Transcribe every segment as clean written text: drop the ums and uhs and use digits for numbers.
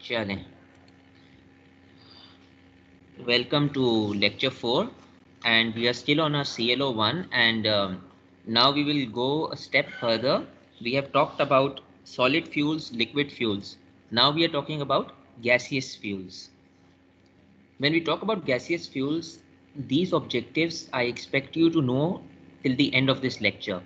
चलें, welcome to lecture 4 and we are still on our CLO1 and now we will go a step further. We have talked about solid fuels, liquid fuels. Now we are talking about gaseous fuels. When we talk about gaseous fuels, these objectives I expect you to know till the end of this lecture.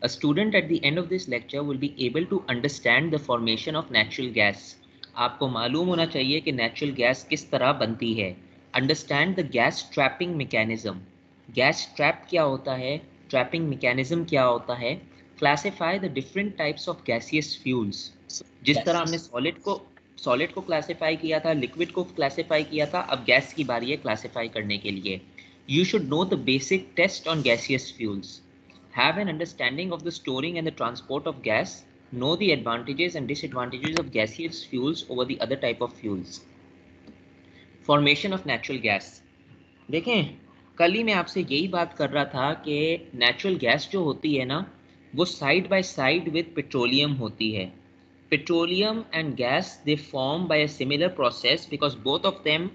A student at the end of this lecture will be able to understand the formation of natural gas. आपको मालूम होना चाहिए कि natural gas किस तरह बनती है. Understand the gas trapping mechanism. Gas trap क्या होता है? Trapping mechanism क्या होता है? Classify the different types of gaseous fuels. जिस तरह हमने सॉलिड को क्लासिफाई किया था, लिक्विड को क्लासिफाई किया था, अब गैस की बारी है क्लासिफाई करने के लिए. You should know the basic test on gaseous fuels, have an understanding of the storing and the transport of gas, know the advantages and disadvantages of gaseous fuels over the other type of fuels. Formation of natural gas. देखें, कल ही मैं आपसे यही बात कर रहा था कि नेचुरल गैस जो होती है ना, वो side by side with petroleum होती है. Petroleum and gas, they form by a similar process because both of them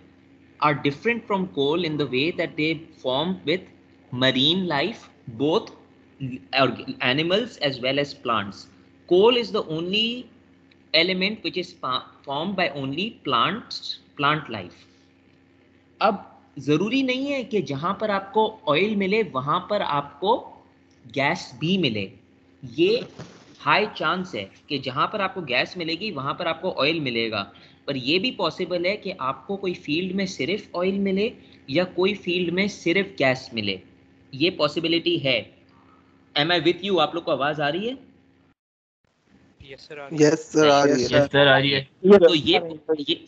are different from coal in the way that they form with marine life, both animals as well as plants. Coal is the only element which is formed by only plant life. अब जरूरी नहीं है कि जहां पर आपको oil मिले वहां पर आपको गैस भी मिले. ये हाई चांस है कि जहां पर आपको गैस मिलेगी वहां पर आपको ऑयल मिलेगा, पर यह भी पॉसिबल है कि आपको कोई फील्ड में सिर्फ ऑयल मिले या कोई फील्ड में सिर्फ गैस मिले. ये पॉसिबिलिटी है. Am I with you? आप लोग को आवाज आ रही है? यस सर, आ रही है. यस सर आ रही है. यस सर आ रही है. तो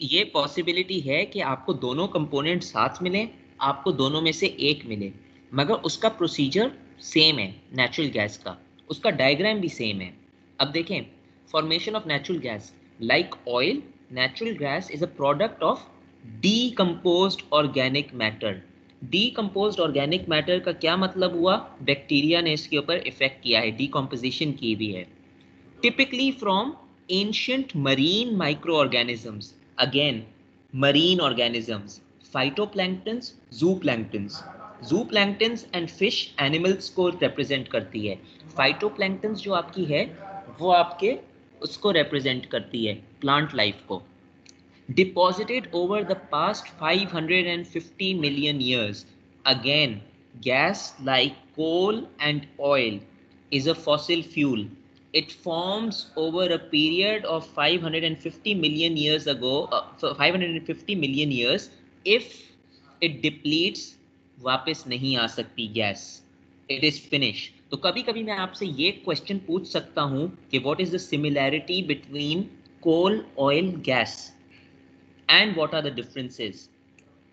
ये पॉसिबिलिटी है कि आपको दोनों कंपोनेंट साथ मिले, आपको दोनों में से एक मिले, मगर उसका प्रोसीजर सेम है. नेचुरल गैस का उसका डायग्राम भी सेम है. अब देखें, formation of natural gas. Like oil, natural gas is a product of decomposed organic matter. Decomposed organic matter का क्या मतलब हुआ? बैक्टीरिया ने इसके ऊपर इफेक्ट किया है, डीकंपोजिशन की भी है. Typically from ancient marine microorganisms. Again, marine organisms, phytoplanktons, zooplanktons. Zooplanktons and fish animals को represent करती है. Phytoplanktons जो आपकी है वो आपके उसको represent करती है, plant life को. Deposited over the past 550 million years. Again, gas like coal and oil is a fossil fuel. It forms over a period of 550 million years ago, 550 million years. If it depletes, वापस नहीं आ सकती gas. It is finished. तो कभी कभी मैं आपसे ये question पूछ सकता हूँ कि what is the similarity between coal, oil, gas and what are the differences.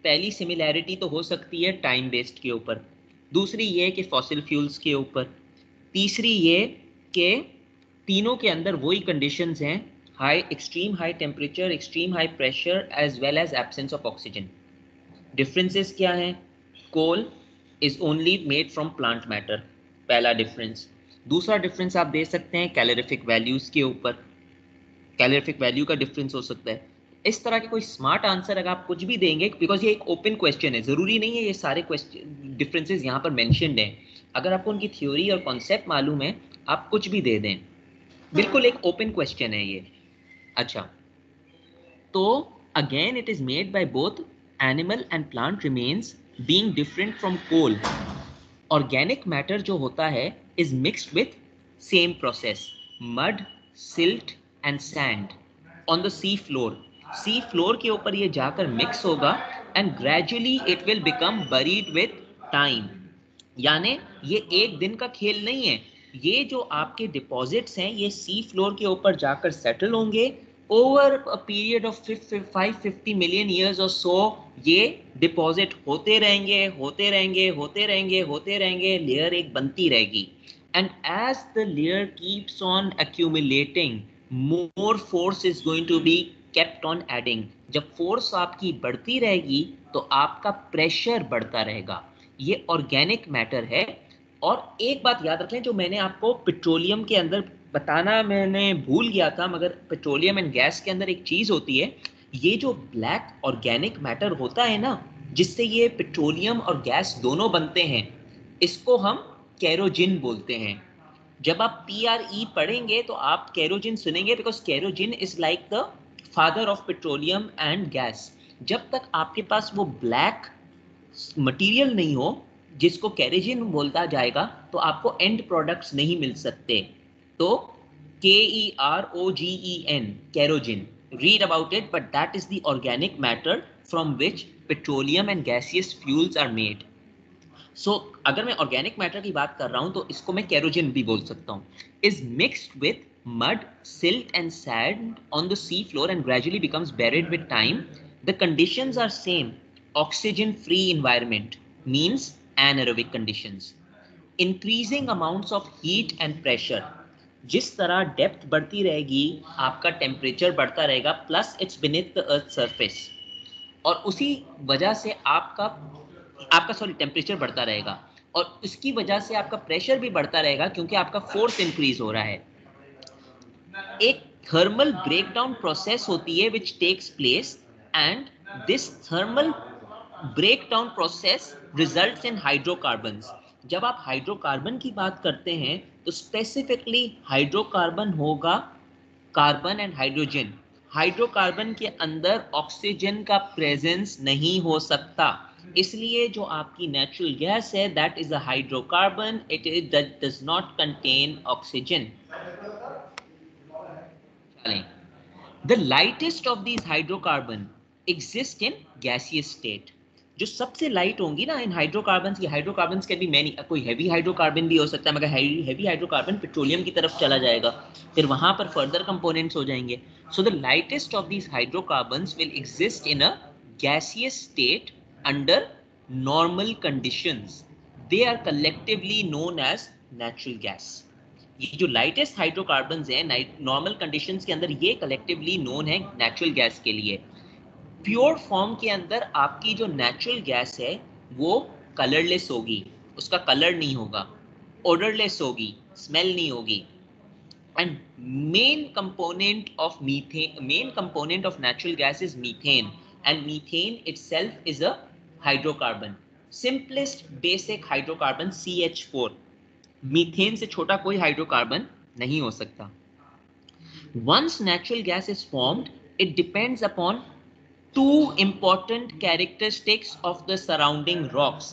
पहली सिमिलैरिटी तो हो सकती है टाइम बेस्ड के ऊपर, दूसरी ये कि फॉसिल फ्यूल्स के ऊपर, तीसरी ये कि तीनों के अंदर वही कंडीशंस हैं, extreme high temperature, extreme high pressure as well as absence of oxygen. Differences क्या हैं? Coal is only made from plant matter, पहला डिफरेंस. दूसरा डिफरेंस आप दे सकते हैं कैलोरीफिक वैल्यूज के ऊपर, कैलोरीफिक वैल्यू का डिफरेंस हो सकता है. इस तरह के कोई स्मार्ट आंसर अगर आप कुछ भी देंगे, बिकॉज ये एक ओपन क्वेश्चन है, जरूरी नहीं है ये सारे क्वेश्चन डिफरेंसेस यहाँ पर मेंशन्ड हैं. अगर आपको उनकी थ्योरी और कॉन्सेप्ट मालूम है आप कुछ भी दे दें, बिल्कुल एक ओपन क्वेश्चन है ये. अच्छा, तो again it is made by both animal and plant remains being different from coal. Organic matter जो होता है is mixed with same process, mud, silt and sand on the sea floor. Sea floor के ऊपर ये जाकर mix होगा and gradually it will become buried with time. यानी ये एक दिन का खेल नहीं है. ये जो आपके डिपॉजिट्स हैं ये सी फ्लोर के ऊपर जाकर सेटल होंगे over a period of 550 million years और सो. ये डिपॉजिट होते रहेंगे, होते रहेंगे, होते रहेंगे, होते रहेंगे, लेयर एक बनती रहेगी. And as the layer keeps on accumulating, more force is going to be kept on adding. जब फोर्स आपकी बढ़ती रहेगी तो आपका प्रेशर बढ़ता रहेगा. ये ऑर्गेनिक मैटर है. और एक बात याद रखें, जो मैंने आपको पेट्रोलियम के अंदर बताना मैंने भूल गया था, मगर पेट्रोलियम एंड गैस के अंदर एक चीज़ होती है, ये जो ब्लैक ऑर्गेनिक मैटर होता है ना, जिससे ये पेट्रोलियम और गैस दोनों बनते हैं, इसको हम केरोजिन बोलते हैं। जब आप PRE पढ़ेंगे तो आप केरोजिन सुनेंगे, because kerosene is like the father of petroleum and gas. जब तक आपके पास वो ब्लैक मटेरियल नहीं हो जिसको केरोजिन बोलता जाएगा, तो आपको एंड प्रोडक्ट्स नहीं मिल सकते। तो KEROGEN, केरोजिन, read about it, but that is the organic matter from which petroleum and gaseous fuels are made. So अगर मैं ऑर्गेनिक मैटर की बात कर रहा हूं तो इसको मैं केरोजिन भी बोल सकता हूं। Is mixed with mud, silt and sand on the sea floor and gradually becomes buried with time. The conditions are same. Oxygen free environment means anaerobic conditions. Increasing amounts of heat and pressure. जिस तरह depth बढ़ती रहेगी आपका temperature बढ़ता रहेगा, plus it's beneath the earth surface, और उसी वजह से आपका सॉरी टेम्परेचर बढ़ता रहेगा, और उसकी वजह से आपका प्रेशर भी बढ़ता रहेगा क्योंकि आपका फोर्स इंक्रीज हो रहा है। एक थर्मल ब्रेकडाउन प्रोसेस होती है which takes place, and this thermal breakdown process results in hydrocarbons. जब आप हाइड्रोकार्बन की बात करते हैं तो स्पेसिफिकली हाइड्रोकार्बन होगा कार्बन एंड हाइड्रोजन। हाइड्रोकार्बन के अंदर ऑक्सीजन का प्रेजेंस नहीं हो सकता, इसलिए जो आपकी नेचुरल गैस है that is a hydrocarbon, it is that does not contain oxygen. The lightest of these hydrocarbon exist in gaseous state. जो सबसे लाइट होंगी ना इन हाइड्रोकार्बन्स की, हाइड्रोकार्बन्स कैन बी मैनी, कोई हैवी हाइड्रोकार्बन भी हो सकता है, मगर हैवी हाइड्रोकार्बन पेट्रोलियम की तरफ चला जाएगा, फिर वहां पर फर्दर कंपोनेंट्स हो जाएंगे। So the lightest of these hydrocarbons will exist in a gaseous state under normal conditions. They are collectively known as natural gas. ये जो लाइटेस्ट हाइड्रोकार्बन्स हैं नॉर्मल कंडीशंस के अंदर, ये कलेक्टिवली नोन है नेचुरल गैस के लिए। प्योर फॉर्म के अंदर आपकी जो नेचुरल गैस है वो कलरलेस होगी, उसका कलर नहीं होगा, ओडरलेस होगी, स्मेल नहीं होगी। And main component of natural gas is methane, and methane itself is a hydrocarbon, simplest basic hydrocarbon CH4। Methane से छोटा कोई हाइड्रोकार्बन नहीं हो सकता। Once natural gas is formed, it depends upon two important characteristics of the surrounding rocks.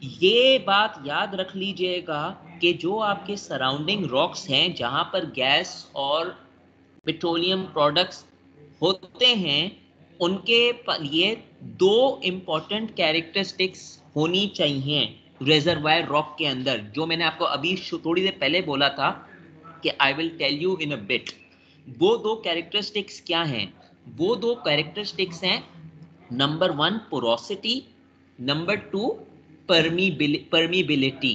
ये बात याद रख लीजिएगा कि जो आपके सराउंडिंग रॉक्स हैं जहां पर गैस और पेट्रोलियम प्रोडक्ट्स होते हैं, उनके लिए दो इंपॉर्टेंट कैरेक्टरिस्टिक्स होनी चाहिए रिजर्वायर रॉक के अंदर, जो मैंने आपको अभी थोड़ी देर पहले बोला था कि I will tell you in a bit. वो दो कैरेक्टरिस्टिक्स क्या हैं? वो दो कैरेक्टरिस्टिक्स हैं, number 1 porosity, number 2 permeability.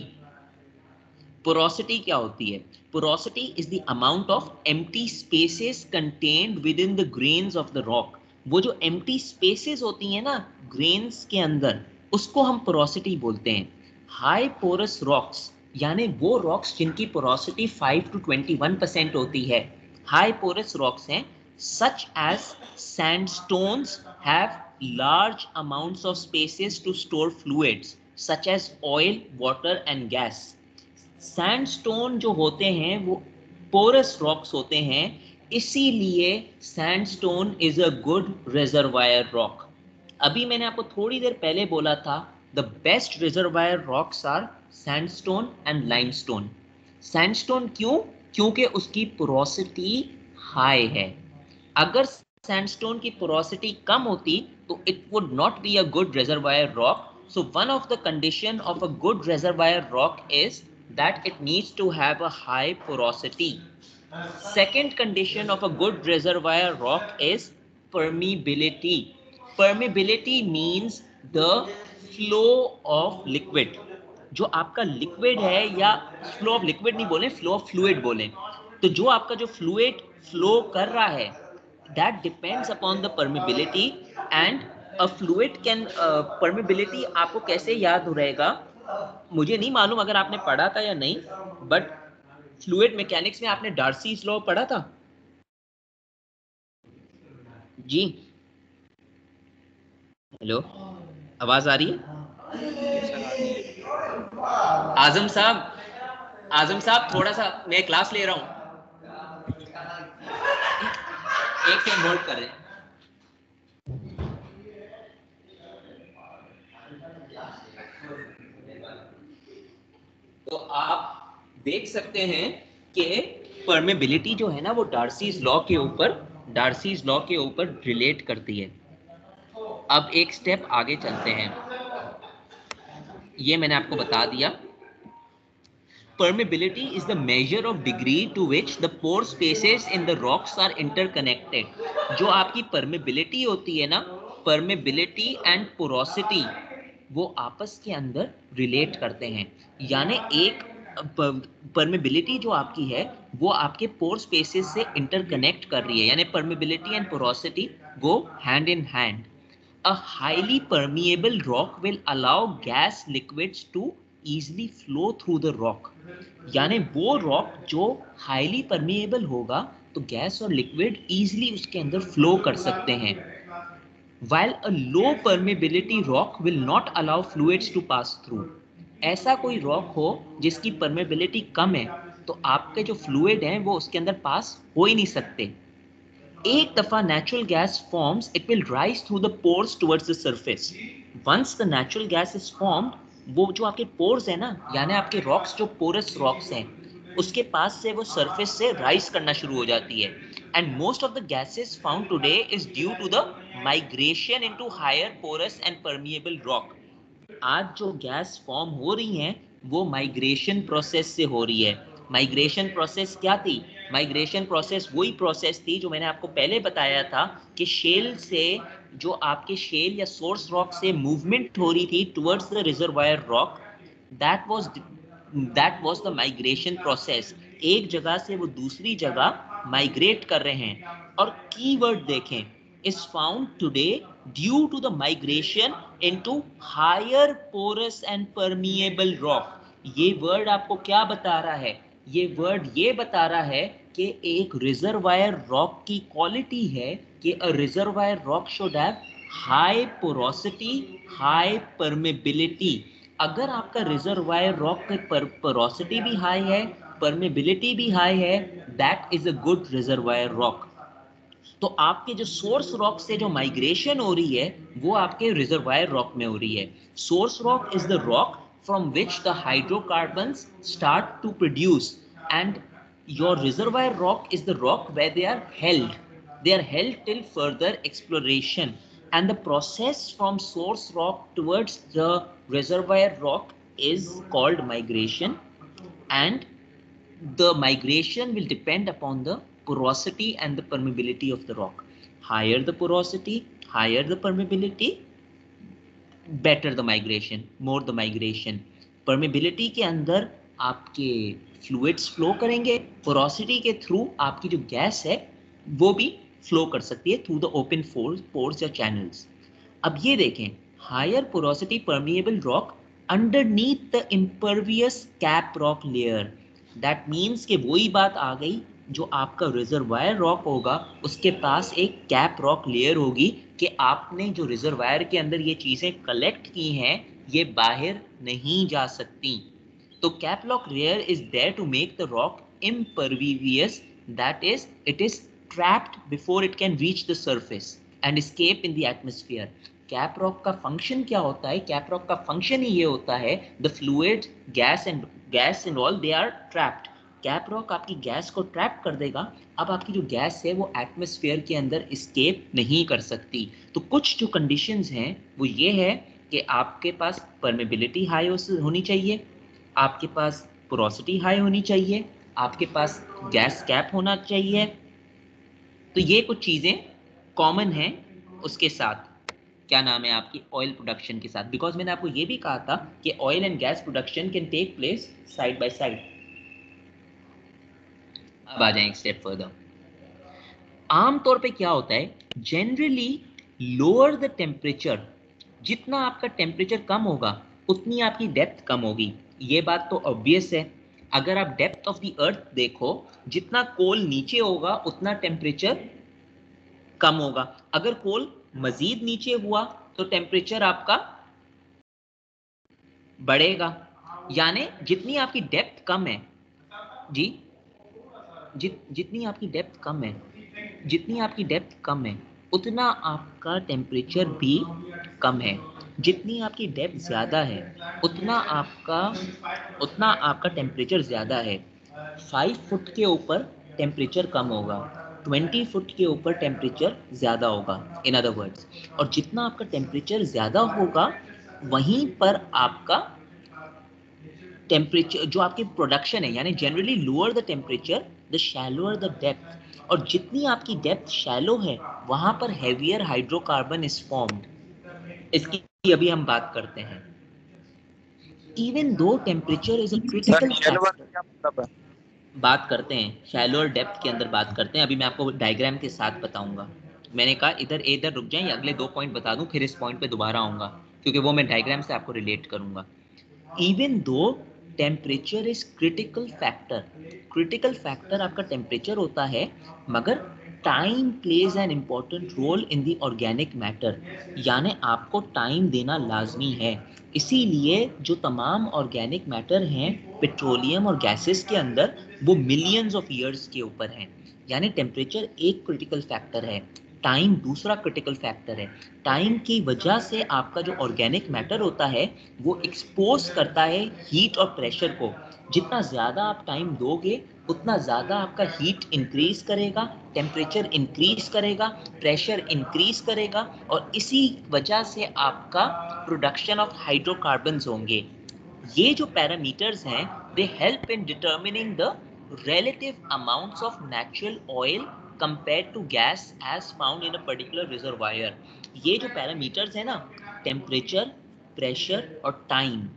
Porosity क्या होती है? Porosity is the amount of empty spaces contained within the grains of the rock. वो जो एम्प्टी स्पेसेस होती हैं ना ग्रेन्स के अंदर, उसको हम पोरोसिटी बोलते हैं। हाई पोरस रॉक्स, यानी वो रॉक्स जिनकी पोरोसिटी 5 to 21% होती है, हाई पोरस रॉक्स हैं। Such as sandstones have large amounts of spaces to store fluids such as oil, water and gas. Sandstone जो होते हैं वो पोरस रॉक्स होते हैं, इसीलिए sandstone is a good reservoir rock. अभी मैंने आपको थोड़ी देर पहले बोला था the best reservoir rocks are sandstone and limestone. Sandstone क्यों? क्योंकि उसकी पोरोसिटी हाई है। अगर सैंडस्टोन की पोरोसिटी कम होती तो it would not be a good reservoir rock. So one of the condition of a good reservoir rock is that it needs to have a high porosity. Second condition of a good reservoir rock is permeability. Permeability means the flow of liquid. जो आपका liquid है, या flow of liquid नहीं बोलें, flow of fluid बोलें, तो जो आपका जो फ्लूइड फ्लो कर रहा है that depends upon the permeability, and a fluid can permeability आपको कैसे याद रहेगा मुझे नहीं मालूम, अगर आपने पढ़ा था या नहीं, बट फ्लूइड मैकेनिक्स में आपने डार्सीज लॉ पढ़ा था जी। हेलो, आवाज आ रही है? यस सर, आ रही है। आजम साहब, आजम साहब थोड़ा सा मैं क्लास ले रहा हूँ, एक सेकंड होल्ड कर रहे हैं। तो आप देख सकते हैं कि परमेबिलिटी जो है ना वो डार्सीज लॉ के ऊपर रिलेट करती है। अब एक स्टेप आगे चलते हैं, ये मैंने आपको बता दिया। Permeability is the measure of degree to which the pore spaces in the rocks are interconnected. जो आपकी permeability होती है ना, permeability and porosity, वो आपस के अंदर रिलेट करते हैं। यानी एक परमेबिलिटी जो आपकी है वो आपके पोर स्पेसेस से इंटरकनेक्ट कर रही है, यानी permeability and porosity go hand in hand. A highly permeable rock will allow gas liquids to easily flow through the rock. यानी वो रॉक जो हाईली परमिएबल होगा तो गैस और लिक्विड इजीली उसके अंदर फ्लो कर सकते हैं। While a low permeability rock will not allow fluids to pass through. ऐसा कोई रॉक हो जिसकी परमेबिलिटी कम है तो आपके जो फ्लूइड हैं वो उसके अंदर पास हो ही नहीं सकते। एक दफा natural gas forms, it will rise through the pores towards the surface. Once the natural gas is formed, वो जो आपके पोर्स है ना, यानी आपके रॉक्स जो पोरस रॉक्स हैं उसके पास से वो सरफेस से राइज करना शुरू हो जाती है। And most of the gases found today is due to the migration into higher porous and permeable rock. आज जो गैस फॉर्म हो रही हैं वो माइग्रेशन प्रोसेस से हो रही है। माइग्रेशन प्रोसेस क्या थी? माइग्रेशन प्रोसेस वही प्रोसेस थी जो मैंने आपको पहले बताया था कि शेल से, जो आपके शेल या सोर्स रॉक से मूवमेंट हो रही थी towards the reservoir rock, that was the migration process. एक जगह से वो दूसरी जगह माइग्रेट कर रहे हैं। और कीवर्ड देखें, is found today due to the migration into higher porous and permeable rock. ये वर्ड आपको क्या बता रहा है? ये वर्ड ये बता रहा है कि एक रिजर्वायर रॉक की क्वालिटी है कि a reservoir rock should have high porosity, high permeability. अगर आपका रिजर्वायर रॉक की पोरोसिटी भी हाई है, परमेबिलिटी भी हाई है, that is a good reservoir rock. तो आपके जो सोर्स रॉक से जो माइग्रेशन हो रही है वो आपके रिजर्वायर रॉक में हो रही है। Source rock is the rock from which the hydrocarbons start to produce, and your reservoir rock is the rock where they are held till further exploration. And the process from source rock towards the reservoir rock is called migration, and the migration will depend upon the porosity and the permeability of the rock. Higher the porosity, higher the permeability, better the migration, more the migration. Permeability के अंदर आपके fluids flow करेंगे, porosity के through आपकी जो gas है वो भी flow कर सकती है through the open pores या channels. अब ये देखें, higher porosity permeable rock underneath the impervious cap rock layer. That means कि वही बात आ गई, जो आपका रिजर्वायर रॉक होगा उसके पास एक कैप रॉक लेयर होगी कि आपने जो रिजर्वायर के अंदर ये चीजें कलेक्ट की हैं ये बाहर नहीं जा सकती। तो cap rock layer is there to make the rock impervious, that is it is trapped before it can reach the surface and escape in the atmosphere. Cap rock का फंक्शन क्या होता है? कैप रॉक का function ही ये होता है, the fluid gas and all they are trapped. Cap rock आपकी गैस को ट्रैप कर देगा। अब आपकी जो गैस है वो एटमॉस्फेयर के अंदर एस्केप नहीं कर सकती। तो कुछ जो कंडीशंस हैं वो ये है कि आपके पास परमेबिलिटी हाई होनी चाहिए, आपके पास पोरोसिटी हाई होनी चाहिए, आपके पास गैस कैप होना चाहिए। तो ये कुछ चीज़ें कॉमन हैं उसके साथ, क्या नाम है आपकी ऑयल प्रोडक्शन के साथ। बिकॉज मैंने आपको ये भी कहा था कि oil and gas production can take place side by side. अब आ जाएं एक स्टेप फर्दर। आमतौर पे क्या होता है, जनरली लोअर द टेम्परेचर, जितना आपका टेम्परेचर कम होगा उतनी आपकी डेप्थ कम होगी। ये बात तो ऑब्वियस है। अगर आप डेप्थ ऑफ द अर्थ देखो, जितना कोल नीचे होगा उतना टेम्परेचर कम होगा। अगर कोल मजीद नीचे हुआ तो टेम्परेचर आपका बढ़ेगा, यानी जितनी आपकी डेप्थ कम है जी, जितनी आपकी डेप्थ कम है, जितनी आपकी डेप्थ कम है उतना आपका टेम्परेचर भी कम है। जितनी आपकी डेप्थ ज़्यादा है उतना आपका टेम्परेचर ज़्यादा है। 5 फुट के ऊपर टेम्परेचर कम होगा, 20 फुट के ऊपर टेम्परेचर ज़्यादा होगा इन अदर वर्ड्स। और जितना आपका टेम्परेचर ज़्यादा होगा वहीं पर आपका टेम्परेचर जो आपकी प्रोडक्शन है, यानी generally lower the temperature the shallower the depth. और जितनी आपकी डेप्थ शैलो है वहां पर हेवियर हाइड्रोकार्बन इज फॉर्म्ड। इसकी अभी हम बात करते हैं। Even though temperature is a sir critical shallow वाला फैक्टर। क्या मतलब है? बात करते हैं शैलो और डेप्थ के अंदर बात करते हैं, अभी मैं आपको डायग्राम के साथ बताऊंगा। मैंने कहा इधर रुक जाएं, अगले 2 पॉइंट बता दूं, फिर इस पॉइंट पे दोबारा आऊंगा क्योंकि वो मैं डायग्राम से आपको रिलेट करूंगा। Even though temperature is critical factor आपका टेम्परेचर होता है, मगर time plays an important role in the organic matter, यानी आपको टाइम देना लाजमी है। इसीलिए जो तमाम ऑर्गेनिक मैटर हैं पेट्रोलियम और गैसेस के अंदर, वो मिलियंस ऑफ ईयर्स के ऊपर हैं। यानी टेम्परेचर एक क्रिटिकल फैक्टर है, टाइम दूसरा क्रिटिकल फैक्टर है। टाइम की वजह से आपका जो ऑर्गेनिक मैटर होता है वो एक्सपोज करता है हीट और प्रेशर को। जितना ज़्यादा आप टाइम दोगे उतना ज़्यादा आपका हीट इंक्रीज करेगा, टेम्परेचर इंक्रीज करेगा, प्रेशर इंक्रीज करेगा, और इसी वजह से आपका प्रोडक्शन ऑफ हाइड्रोकार्बन्स होंगे। ये जो पैरामीटर्स हैं they help in determining the relative amounts of natural oil compared to gas as found in a particular reservoir। ये जो पैरामीटर्स है ना, टेम्परेचर, प्रेशर और टाइम,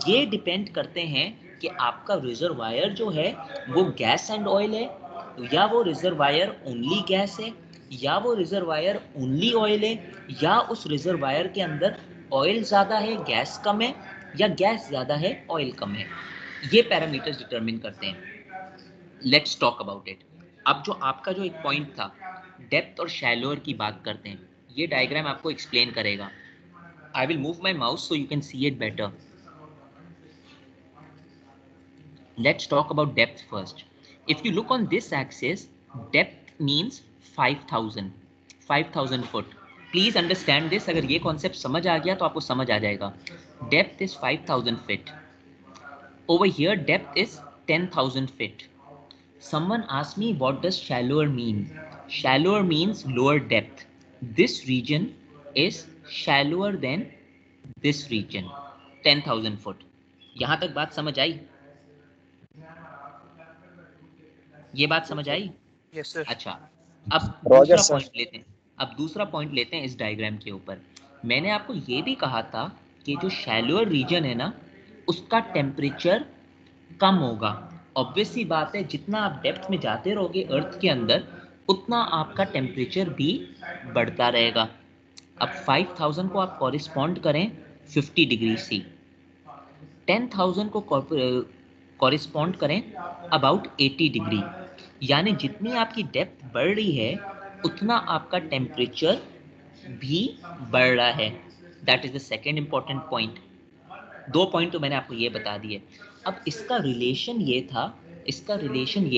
ये डिपेंड करते हैं कि आपका रिजर्वायर जो है वो गैस एंड ऑयल है, या वो रिजर्वायर ओनली गैस है, या वो रिजर्वायर ओनली ऑयल है, या उस रिजर्वायर के अंदर ऑयल ज़्यादा है गैस कम है, या गैस ज़्यादा है ऑयल कम है। ये पैरामीटर्स डिटरमिन करते हैं। Let's talk about it. अब जो आपका जो एक पॉइंट था डेप्थ और शैलोअर की बात करते हैं, ये डायग्राम आपको एक्सप्लेन करेगा। I will move my mouse so you can see it better. Let's talk about depth first. If you look on this axis, depth means 5000 foot. Please understand this, अगर ये concept समझ आ गया तो आपको समझ आ जाएगा। Depth is 5000 feet. Over here depth is 10,000 feet. Someone asked me what does shallower mean. Shallower means lower depth. This region is shallower than this region, 10,000 foot. यहां तक बात समझ आई? ये बात समझ आई? Yes sir. अच्छा, अब रॉजर दूसरा सर। पॉइंट लेते हैं। अब दूसरा पॉइंट लेते हैं इस डायग्राम के ऊपर। मैंने आपको ये भी कहा था कि जो शैलोअर रीजन है ना उसका टेम्परेचर कम होगा। ऑब्वियस सी बात है, जितना आप डेप्थ में जाते रहोगे अर्थ के अंदर उतना आपका टेम्परेचर भी बढ़ता रहेगा। अब 5000 को आप कॉरिस्पॉन्ड करें 50 डिग्री सी, 10,000 को कॉरिस्पॉन्ड करें अबाउट 80 डिग्री। यानी जितनी आपकी डेप्थ बढ़ रही है उतना आपका टेम्परेचर भी बढ़ रहा है। That is the second important point. 2 point तो मैंने आपको ये बता दिए। अब इसका रिलेशन ये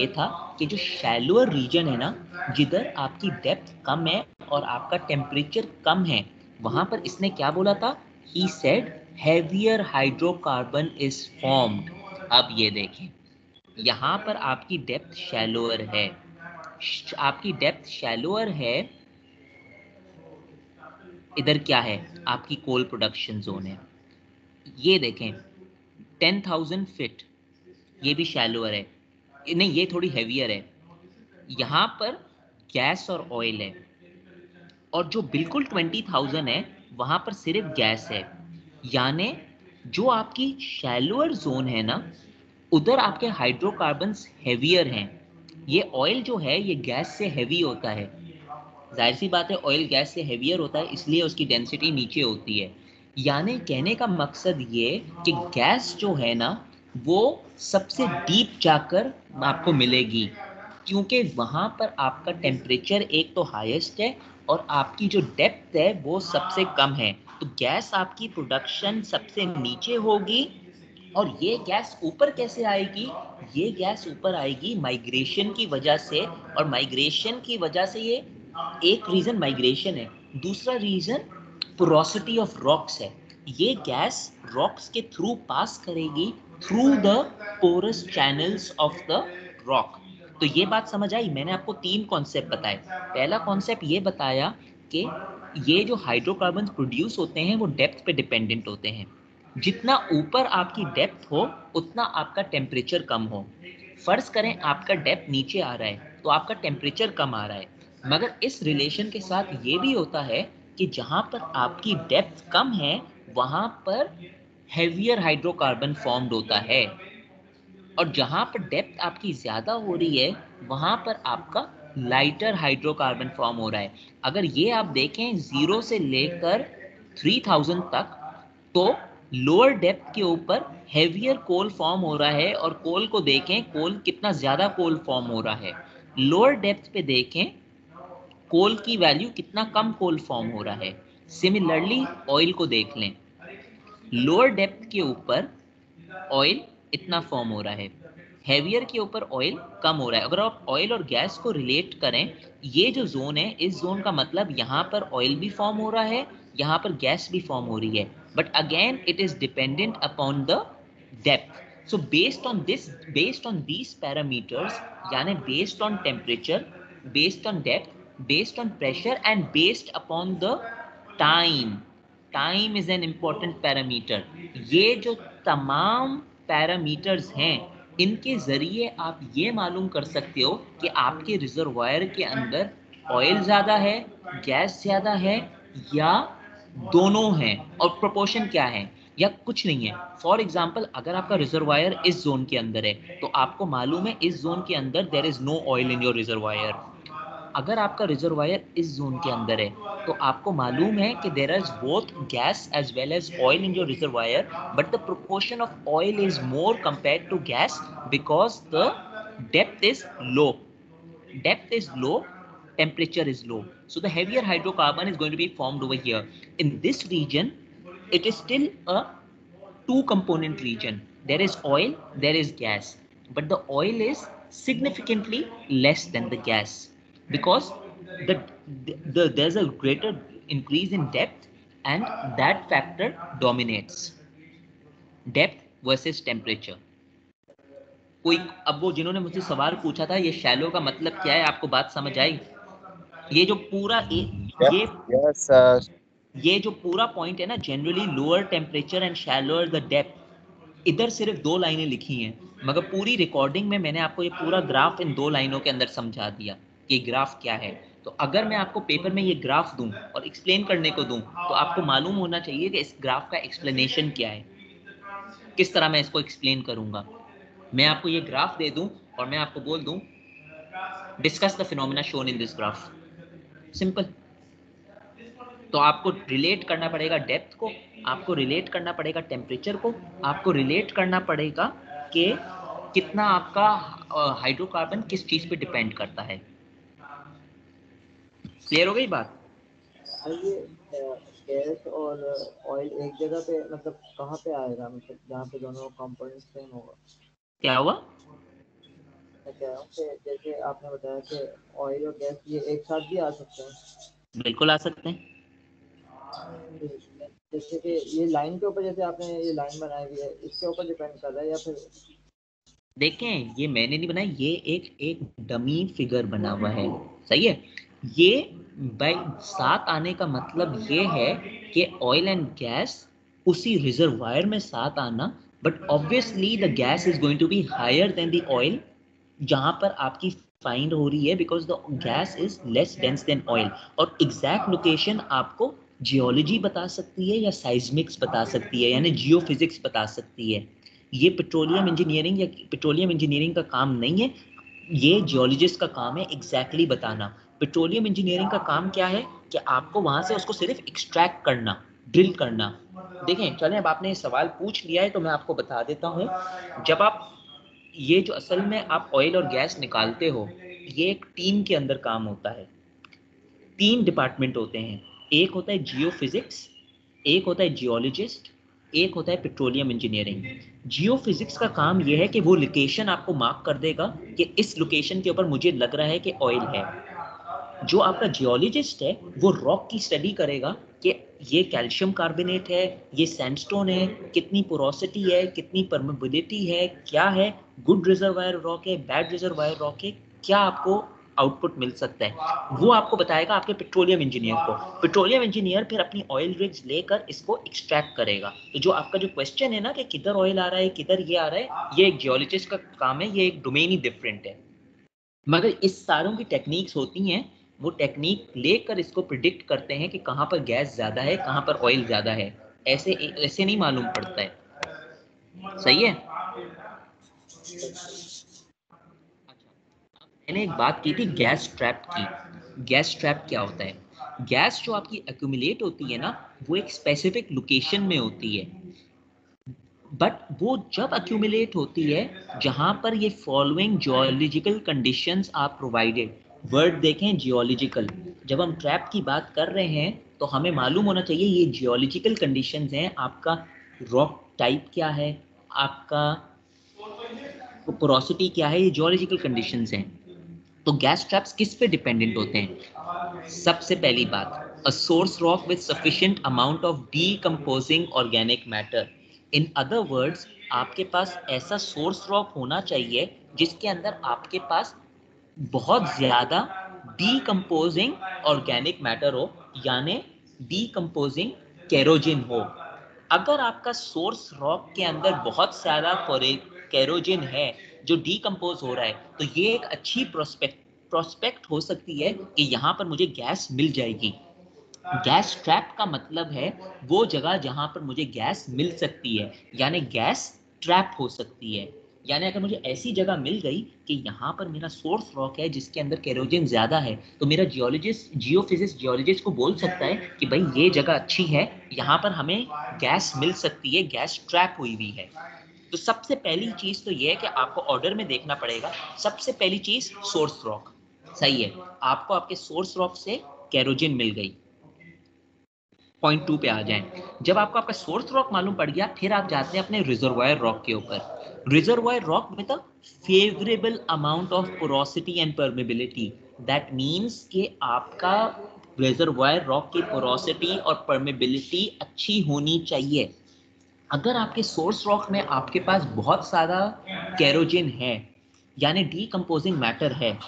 था कि जो शैलोअर रीजन है ना, जिधर आपकी डेप्थ कम है और आपका टेम्परेचर कम है, वहां पर इसने क्या बोला था? He said heavier hydrocarbon is formed. अब ये देखें, यहाँ पर आपकी डेप्थ शैलोअर है, आपकी डेप्थ शैलोअर है। इधर क्या है? आपकी कोल प्रोडक्शन जोन है। ये देखें 10,000 फीट, ये भी शैलोअर है, नहीं ये थोड़ी हैवियर है। यहाँ पर गैस और ऑयल है, और जो बिल्कुल 20,000 है वहाँ पर सिर्फ गैस है। यानी जो आपकी शैलोअर जोन है ना, उधर आपके हाइड्रोकार्बन्स हैवियर हैं। ये ऑयल जो है ये गैस से हैवी होता है, जाहिर सी बात है ऑयल गैस से हैवियर होता है, इसलिए उसकी डेंसिटी नीचे होती है। यानी कहने का मकसद ये कि गैस जो है ना वो सबसे डीप जाकर आपको मिलेगी, क्योंकि वहाँ पर आपका टेम्परेचर एक तो हाईएस्ट है और आपकी जो डेप्थ है वो सबसे कम है। तो गैस आपकी प्रोडक्शन सबसे नीचे होगी, और ये गैस ऊपर कैसे आएगी? ये गैस ऊपर आएगी माइग्रेशन की वजह से, और माइग्रेशन की वजह से ये एक रीजन माइग्रेशन है, दूसरा रीजन पोरोसिटी ऑफ रॉक्स है। ये गैस रॉक्स के थ्रू पास करेगी through the porous channels of the rock. तो ये बात समझ आई? मैंने आपको 3 कॉन्सेप्ट बताए। पहला कॉन्सेप्ट ये बताया कि ये जो हाइड्रोकार्बन प्रोड्यूस होते हैं वो डेप्थ पे डिपेंडेंट होते हैं। जितना ऊपर आपकी डेप्थ हो उतना आपका टेम्परेचर कम हो। फर्ज करें आपका डेप्थ नीचे आ रहा है तो आपका टेम्परेचर कम आ रहा है, मगर इस रिलेशन के साथ ये भी होता है कि जहां पर आपकी डेप्थ कम है वहां पर हेवियर हाइड्रोकार्बन फॉर्म्ड होता है, और जहां पर डेप्थ आपकी ज्यादा हो रही है वहां पर आपका लाइटर हाइड्रोकार्बन फॉर्म हो रहा है। अगर ये आप देखें 0 से लेकर 3000 तक, तो लोअर डेप्थ के ऊपर हेवियर कोल फॉर्म हो रहा है, और कोल को देखें, कोल कितना ज्यादा कोल फॉर्म हो रहा है। लोअर डेप्थ पे देखें कोल की वैल्यू कितना कम कोल फॉर्म हो रहा है। सिमिलरली ऑयल को देख लें, लोअर डेप्थ के ऊपर ऑयल इतना फॉर्म हो रहा है, हेवियर के ऊपर ऑयल कम हो रहा है। अगर आप ऑयल और गैस को रिलेट करें, ये जो जोन है, इस जोन का मतलब यहाँ पर ऑयल भी फॉर्म हो रहा है, यहाँ पर गैस भी फॉर्म हो रही है, but again it is dependent upon the depth. So based on these parameters, यानी based on temperature, based on depth, based on pressure and based upon the time, time is an important parameter. ये जो तमाम parameters हैं, इनके जरिए आप ये मालूम कर सकते हो कि आपके रिजर्वायर के अंदर ऑयल ज्यादा है, गैस ज्यादा है, या दोनों हैं, और प्रोपोर्शन क्या है, या कुछ नहीं है। फॉर एग्जाम्पल, अगर आपका रिजर्वायर इस जोन के अंदर है तो आपको मालूम है इस जोन के अंदर there is no oil in your reservoir. अगर आपका रिजर्वायर इस जोन के अंदर है तो आपको मालूम है कि there is both gas as well as oil in your reservoir, but the proportion of oil is more compared to gas because the depth is low, depth is low, temperature is low, so the heavier hydrocarbon is going to be formed over here. In this region it is still a two component region. There is oil, there is gas, but the oil is significantly less than the gas because there's a greater increase in depth, and that factor dominates, depth versus temperature. कोई, अब वो जिन्होंने मुझसे सवाल पूछा था ये shallow का मतलब क्या है, आपको बात समझ आई? ये जो पूरा ये Yes, sir. ये जो पूरा पॉइंट है ना, generally lower temperature and shallower the depth, इधर सिर्फ 2 लाइनें लिखी हैं, मगर पूरी रिकॉर्डिंग में मैंने आपको ये पूरा ग्राफ इन 2 लाइनों के अंदर समझा दिया कि ग्राफ क्या है। तो अगर मैं आपको पेपर में ये ग्राफ दूं और एक्सप्लेन करने को दूं, तो आपको मालूम होना चाहिए कि इस ग्राफ का एक्सप्लेनेशन क्या है, किस तरह मैं इसको एक्सप्लेन करूंगा। मैं आपको ये ग्राफ दे दूं और मैं आपको बोल दूं discuss the phenomena shown in this graph, simple. तो आपको रिलेट करना पड़ेगा डेप्थ को, आपको रिलेट करना पड़ेगा टेम्परेचर को, आपको रिलेट करना पड़ेगा कि कितना आपका हाइड्रोकार्बन किस चीज पे डिपेंड करता है। क्लियर हो गई बात? ये गैस और ऑयल एक जगह पे मतलब कहाँ पे आएगा, मतलब जहाँ पे दोनों कंपोनेंट सेम होगा? क्या हुआ? मैं कह रहा हूँ कि जैसे आपने बताया कि ऑयल और गैस ये एक साथ भी आ सकते हैं। बिल्कुल आ सकते हैं। जैसे कि ये लाइन के ऊपर, जैसे आपने ये लाइन बनाई हुई है, इसके ऊपर डिपेंड कर रहा है या फिर? देखें, ये मैंने नहीं बनाया, ये एक डमी फिगर बना हुआ है, सही है। ये बाय साथ आने का मतलब ये है कि ऑयल एंड गैस उसी रिजर्वायर में साथ आना, but obviously the gas is going to be higher than the oil जहां पर आपकी फाइंड हो रही है, because the gas is less dense than oil. और एग्जैक्ट लोकेशन आपको जियोलॉजी बता सकती है या साइज्मिक्स बता सकती है, यानी जियोफिजिक्स बता सकती है। ये पेट्रोलियम इंजीनियरिंग या पेट्रोलियम इंजीनियरिंग का काम नहीं है, ये जियोलॉजिस्ट का काम है एग्जैक्टली बताना। पेट्रोलियम इंजीनियरिंग का काम क्या है कि आपको वहां से उसको सिर्फ एक्सट्रैक्ट करना, ड्रिल करना। देखें, चलें, अब आपने सवाल पूछ लिया है तो मैं आपको बता देता हूँ। जब आप ये जो असल में आप ऑयल और गैस निकालते हो, ये एक टीम के अंदर काम होता है। 3 डिपार्टमेंट होते हैं, एक होता है जियोफिजिक्स, एक होता है जियोलॉजिस्ट, एक होता है पेट्रोलियम इंजीनियरिंग। जियो फिजिक्स का काम यह है कि वो लोकेशन आपको मार्क कर देगा कि इस लोकेशन के ऊपर मुझे लग रहा है कि ऑयल है। जो आपका जियोलॉजिस्ट है वो रॉक की स्टडी करेगा कि ये कैल्शियम कार्बोनेट है, ये सैंडस्टोन है, कितनी पोरोसिटी है, कितनी परमेबिलिटी है, क्या है, गुड रिजर्वायर रॉक है, बैड रिजर्वायर रॉक है, क्या आपको आउटपुट मिल सकता है, वो आपको बताएगा आपके पेट्रोलियम इंजीनियर को। पेट्रोलियम इंजीनियर फिर अपनी ऑयल रिग्स लेकर इसको एक्सट्रैक्ट करेगा। तो जो आपका जो क्वेश्चन है ना कि किधर ऑयल आ रहा है, किधर ये आ रहा है, ये एक जियोलॉजिस्ट का काम है, ये एक डोमेन ही डिफरेंट है। मगर इस सारों की टेक्निक्स होती हैं, वो टेक्निक लेकर इसको प्रिडिक्ट करते हैं कि कहाँ पर गैस ज़्यादा है, कहाँ पर ऑयल ज़्यादा है। ऐसे ऐसे नहीं मालूम पड़ता है। सही है। मैंने एक बात की थी गैस ट्रैप की। गैस ट्रैप क्या होता है? गैस जो आपकी एक्यूमुलेट होती है ना, वो एक स्पेसिफिक लोकेशन में होती है, बट वो जब एक्यूमुलेट होती है जहां पर ये following geological conditions are provided. Word देखें जियोलॉजिकल। जब हम ट्रैप की बात कर रहे हैं तो हमें मालूम होना चाहिए ये जियोलॉजिकल कंडीशंस हैं। आपका रॉक टाइप क्या है, आपका पोरोसिटी क्या है, ये जियोलॉजिकल कंडीशंस हैं। तो गैस ट्रैप्स किस पे डिपेंडेंट होते हैं? सबसे पहली बात, a source rock with sufficient amount of decomposing organic matter. In other words, आपके पास ऐसा सोर्स रॉक होना चाहिए जिसके अंदर आपके पास बहुत ज्यादा डीकंपोजिंग ऑर्गेनिक मैटर हो, यानी डीकंपोजिंग केरोजिन हो। अगर आपका सोर्स रॉक के अंदर बहुत सारा केरोजिन है जो डीकंपोज हो रहा है, तो ये एक अच्छी प्रोस्पेक्ट हो सकती है कि यहाँ पर मुझे गैस मिल जाएगी। गैस ट्रैप का मतलब है वो जगह जहां पर मुझे गैस मिल सकती है, यानी गैस ट्रैप हो सकती है। यानी अगर मुझे ऐसी जगह मिल गई कि यहाँ पर मेरा सोर्स रॉक है जिसके अंदर केरोजिन ज्यादा है, तो मेरा जियोलॉजिस्ट को बोल सकता है कि भाई ये जगह अच्छी है, यहाँ पर हमें गैस मिल सकती है, गैस ट्रैप हुई हुई है। तो सबसे पहली चीज तो ये है कि आपको ऑर्डर में देखना पड़ेगा। सबसे पहली चीज सोर्स रॉक। सही है, आपको आपके सोर्स रॉक से केरोजिन मिल गई। पॉइंट 2 पे आ जाएं। जब आपको आपका सोर्स रॉक मालूम पड़ गया, फिर आप जाते हैं अपने रिजर्वायर रॉक के ऊपर। Reservoir rock with a favourable amount of porosity and permeability. That means कि आपका रिजर्वायर रॉक की पोरोसिटी और परमेबिलिटी अच्छी होनी चाहिए। अगर आपके सोर्स रॉक में आपके पास बहुत सारा केरोजिन है, यानी डीकंपोजिंग मैटर है,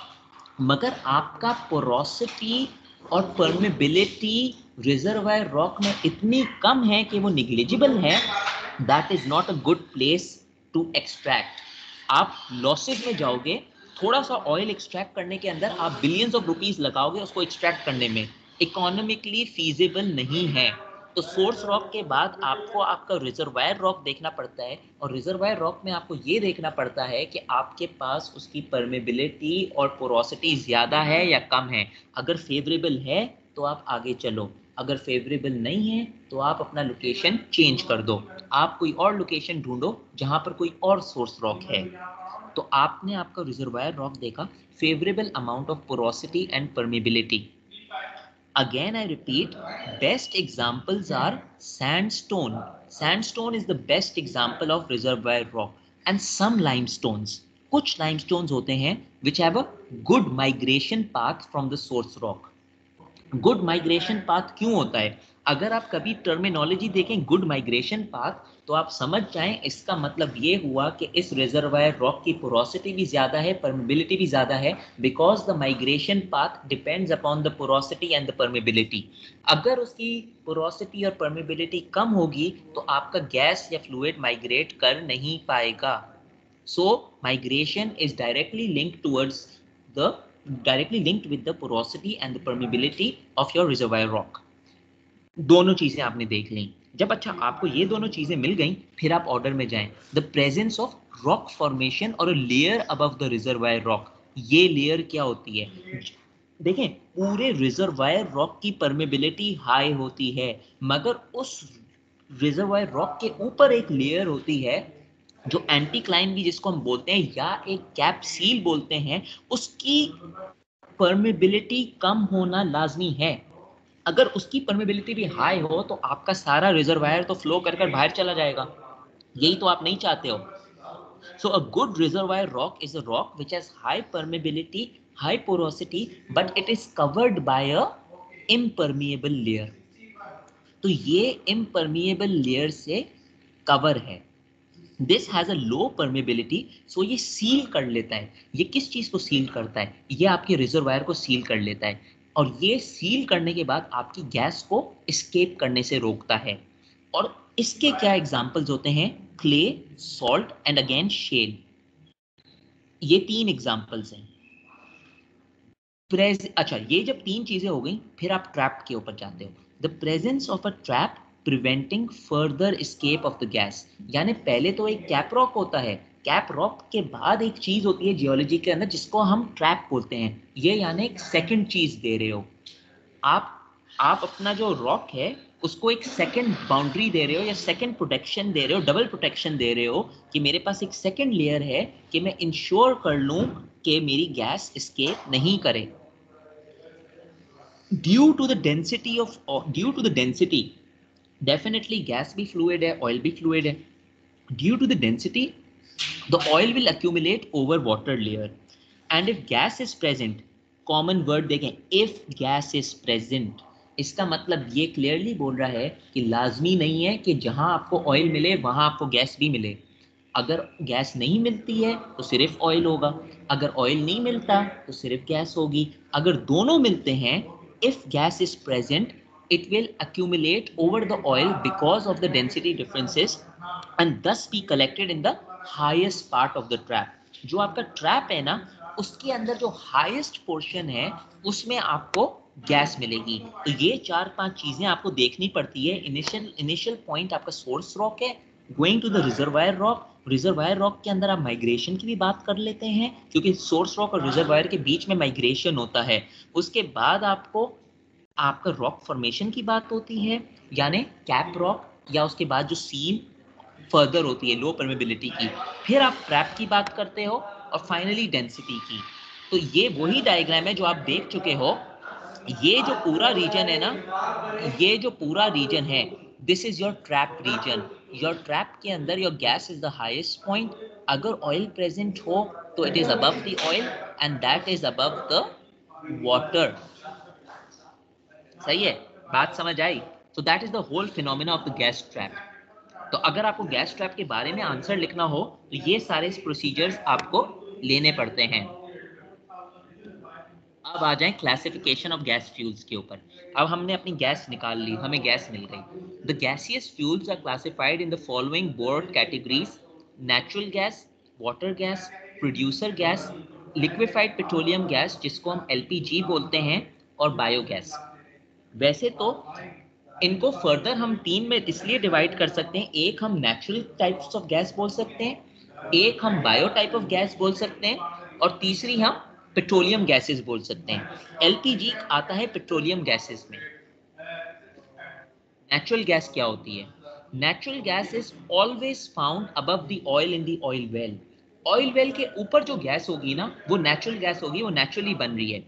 मगर आपका पोरोसिटी और परमेबिलिटी रिजर्वायर रॉक में इतनी कम है कि वो निग्लिजिबल है, that is not a good place to extract. आप लॉसेज में जाओगे। थोड़ा सा ऑयल एक्सट्रैक्ट करने के अंदर आप बिलियंस ऑफ रुपीस लगाओगे उसको एक्सट्रैक्ट करने में, इकोनॉमिकली फीजिबल नहीं है। तो सोर्स रॉक के बाद आपको आपका रिजर्वायर रॉक देखना पड़ता है, और रिजर्वायर रॉक में आपको ये देखना पड़ता है कि आपके पास उसकी परमेबिलिटी और पोरोसिटी ज़्यादा है या कम है। अगर फेवरेबल है तो आप आगे चलो, अगर फेवरेबल नहीं है तो आप अपना लोकेशन चेंज कर दो, आप कोई और लोकेशन ढूंढो जहां पर कोई और सोर्स रॉक है। तो आपने आपका रिजर्वायर रॉक देखा, favourable amount of porosity and permeability. Again, I repeat, best examples are sandstone. Sandstone is the best example of reservoir rock, and some limestones. कुछ limestones होते हैं which have a good migration path from the source rock. Good migration path क्यों होता है? अगर आप कभी terminology देखें गुड माइग्रेशन पाथ, तो आप समझ जाएं इसका मतलब ये हुआ कि इस रिजर्वायर रॉक की पोरोसिटी भी ज्यादा है, परमेबिलिटी भी ज्यादा है, because the migration path depends upon the porosity and the permeability. अगर उसकी पोरोसिटी और परमेबिलिटी कम होगी तो आपका गैस या फ्लूइड माइग्रेट कर नहीं पाएगा। So migration is directly linked with the porosity and the permeability of your reservoir rock. दोनों चीजें आपने देख ली। जब अच्छा आपको ये दोनों चीजें मिल गई, फिर आप ऑर्डर में जाएं। The presence of rock formation और layer above the reservoir rock. ये लेयर क्या होती है? देखें, पूरे रिजर्वायर रॉक की परमेबिलिटी हाई होती है, मगर उस रिजर्वायर रॉक के ऊपर एक लेयर होती है जो एंटीक्लाइन भी जिसको हम बोलते हैं या एक कैप सील बोलते हैं, उसकी परमेबिलिटी कम होना लाजमी है। अगर उसकी परमेबिलिटी भी हाई हो तो आपका सारा रिजर्वायर तो फ्लो कर बाहर चला जाएगा, यही तो आप नहीं चाहते हो। So a good reservoir rock is a rock which has high permeability, high porosity, but it is covered by a impermeable layer. तो ये impermeable layer से कवर है। This has a low permeability, so ये seal कर लेता है। ये किस चीज को सील करता है? ये आपके रिजर्वायर को सील कर लेता है, और ये सील करने के बाद आपकी गैस को एस्केप करने से रोकता है। और इसके क्या एग्जांपल्स होते हैं? Clay, salt and again shale. ये 3 एग्जांपल्स हैं। अच्छा, ये जब 3 चीजें हो गई, फिर आप ट्रैप के ऊपर जाते हो। The presence of a trap preventing further escape of the gas. यानी पहले तो एक कैप रॉक होता है, कैप रॉक के बाद एक चीज होती है जियोलॉजी के अंदर जिसको हम ट्रैप बोलते हैं। ये यानी एक सेकंड चीज दे रहे हो आप अपना जो रॉक है उसको एक सेकंड बाउंड्री दे रहे हो, या सेकंड प्रोटेक्शन दे रहे हो, डबल प्रोटेक्शन दे रहे हो कि मेरे पास एक सेकंड लेयर है कि मैं इंश्योर कर लूं कि मेरी गैस एस्केप नहीं करे। due to the density, definitely gas भी fluid है, oil भी fluid है। Due to the density, the oil will accumulate over water layer, and if gas is present, common word देखें, if gas is present, इसका मतलब ये clearly बोल रहा है कि लाजमी नहीं है कि जहां आपको ऑयल मिले वहां आपको गैस भी मिले। अगर गैस नहीं मिलती है तो सिर्फ ऑयल होगा, अगर ऑयल नहीं मिलता तो सिर्फ गैस होगी। अगर दोनों मिलते हैं, if gas is present, it will accumulate over the oil because of the density differences and thus be collected in the highest part of the trap. जो आपका ट्रैप है ना, उसके अंदर जो हाईएस्ट पोर्शन है उसमें आपको गैस मिलेगी। तो ये 4-5 चीजें आपको देखनी पड़ती है। इनिशियल पॉइंट आपका सोर्स रॉक है, going to the reservoir rock. Reservoir rock के अंदर आप माइग्रेशन की भी बात कर लेते हैं, क्योंकि सोर्स रॉक और रिजर्वायर के बीच में माइग्रेशन होता है। उसके बाद आपको आपका रॉक फॉर्मेशन की बात होती है, यानी कैप रॉक, या उसके बाद जो सील फर्दर होती है लो परमेबिलिटी की। फिर आप ट्रैप की बात करते हो, और फाइनली डेंसिटी की। तो ये वही डायग्राम है जो आप देख चुके हो। ये जो पूरा रीजन है ना, ये जो पूरा रीजन है, this is your trap region. Your trap के अंदर your gas is the highest point. अगर ऑयल प्रेजेंट हो तो it is above the oil, and that is above the water. सही है, बात समझ आई? तो that is the whole phenomena of the gas trap. तो अगर आपको गैस ट्रैप के बारे में आंसर लिखना हो तो ये सारे प्रोसीजर्स आपको लेने पड़ते हैं। अब आ जाएं क्लासिफिकेशन ऑफ गैस फ्यूल्स के ऊपर। अब हमने अपनी गैस निकाल ली, हमें गैस मिल गई। The gaseous fuels are classified in the following board categories: natural gas, water gas, producer gas, liquefied petroleum gas जिसको हम एलपीजी बोलते हैं, और बायोगैस। वैसे तो इनको फर्दर हम 3 में इसलिए डिवाइड कर सकते हैं, एक हम नेचुरल टाइप्स ऑफ गैस बोल सकते हैं, एक हम बायो टाइप ऑफ गैस बोल सकते हैं, और तीसरी हम पेट्रोलियम गैसेस बोल सकते हैं। एलपीजी आता है पेट्रोलियम गैसेस में। नेचुरल गैस क्या होती है? Natural gas is always found above the oil in the oil well. Oil well के ऊपर जो गैस होगी ना, वो नेचुरल गैस होगी, वो नेचुरली बन रही है।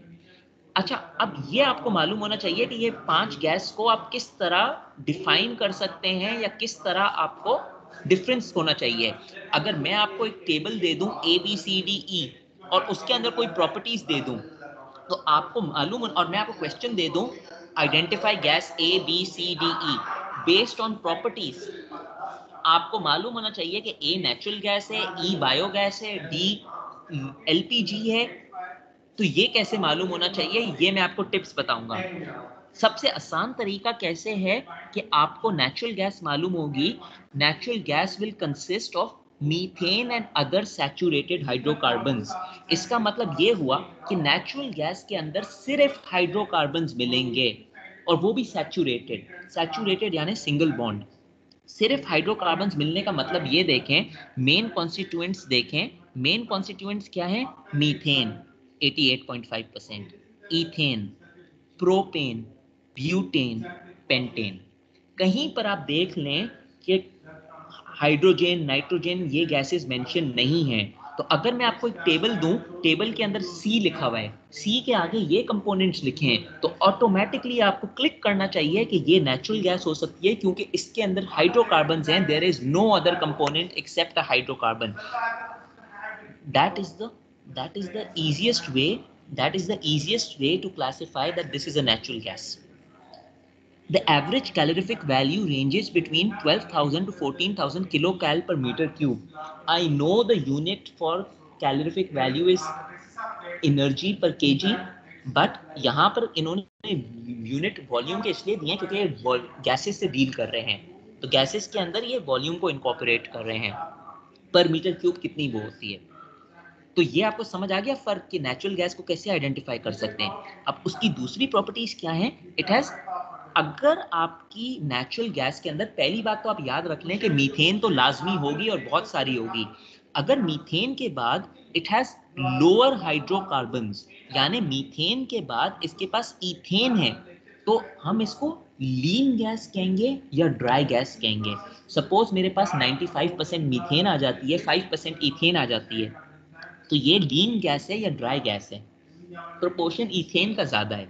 अच्छा, अब ये आपको मालूम होना चाहिए कि ये 5 गैस को आप किस तरह डिफाइन कर सकते हैं, या किस तरह आपको डिफरेंस होना चाहिए। अगर मैं आपको एक टेबल दे दूं ABCDE, और उसके अंदर कोई प्रॉपर्टीज दे दूं, तो आपको मालूम, और मैं आपको क्वेश्चन दे दूं identify gas ABCDE based on properties, आपको मालूम होना चाहिए कि A नेचुरल गैस है, E बायोगैस है, D LPG है। तो ये कैसे मालूम होना चाहिए, ये मैं आपको टिप्स बताऊंगा। सबसे आसान तरीका कैसे है कि आपको नेचुरल गैस मालूम होगी। Natural gas will consist of methane and other saturated hydrocarbons. इसका मतलब ये हुआ कि नेचुरल गैस के अंदर सिर्फ हाइड्रोकार्बन्स मिलेंगे, और वो भी सैचुरेटेड। सैचुरेटेड यानी सिंगल बॉन्ड। सिर्फ हाइड्रोकार्बन्स मिलने का मतलब ये देखें, मेन कॉन्स्टिट्यूएंट्स देखें। मेन कॉन्स्टिट्यूएंट्स क्या है? Methane 88.5%, ethane, propane, butane, pentane. कहीं पर आप देख लें कि हाइड्रोजन, नाइट्रोजन, ये गैसेस मेंशन नहीं हैं, तो अगर मैं आपको एक टेबल दूं, टेबल के अंदर C लिखा हुआ है, C के आगे ये कंपोनेंट्स लिखे हैं, तो ऑटोमेटिकली आपको क्लिक करना चाहिए कि ये नेचुरल गैस हो सकती है, क्योंकि इसके अंदर हाइड्रोकार्बन्स हैं. There is no other component except a hydrocarbon. that is the that is the easiest way to classify that this is a natural gas. The average calorific value ranges between 12,000 to 14,000 kilocal per meter cube. I know the unit for calorific value is energy per kg, but यहाँ पर इन्होंने unit volume के इसलिए दिए क्योंकि ये gases से deal कर रहे हैं, तो गैसेस के अंदर ये वॉल्यूम को इनकॉर्पोरेट कर रहे हैं. पर मीटर क्यूब कितनी वो होती है. तो ये आपको समझ आ गया फर्क कि नेचुरल गैस को कैसे आइडेंटिफाई कर सकते हैं. अब उसकी दूसरी प्रॉपर्टीज क्या है. इट हैज, अगर आपकी नेचुरल गैस के अंदर, पहली बात तो आप याद रख लें कि मीथेन तो लाजमी होगी और बहुत सारी होगी. अगर मीथेन के बाद इट हैज लोअर हाइड्रोकार्बन्स, यानी मीथेन के बाद इसके पास ईथेन है, तो हम इसको लीन गैस कहेंगे या ड्राई गैस कहेंगे. सपोज मेरे पास 95% मीथेन आ जाती है, 5% ईथेन आ जाती है, तो ये लीन गैस है या ड्राई गैस है. प्रोपोर्शन ईथेन का ज्यादा है.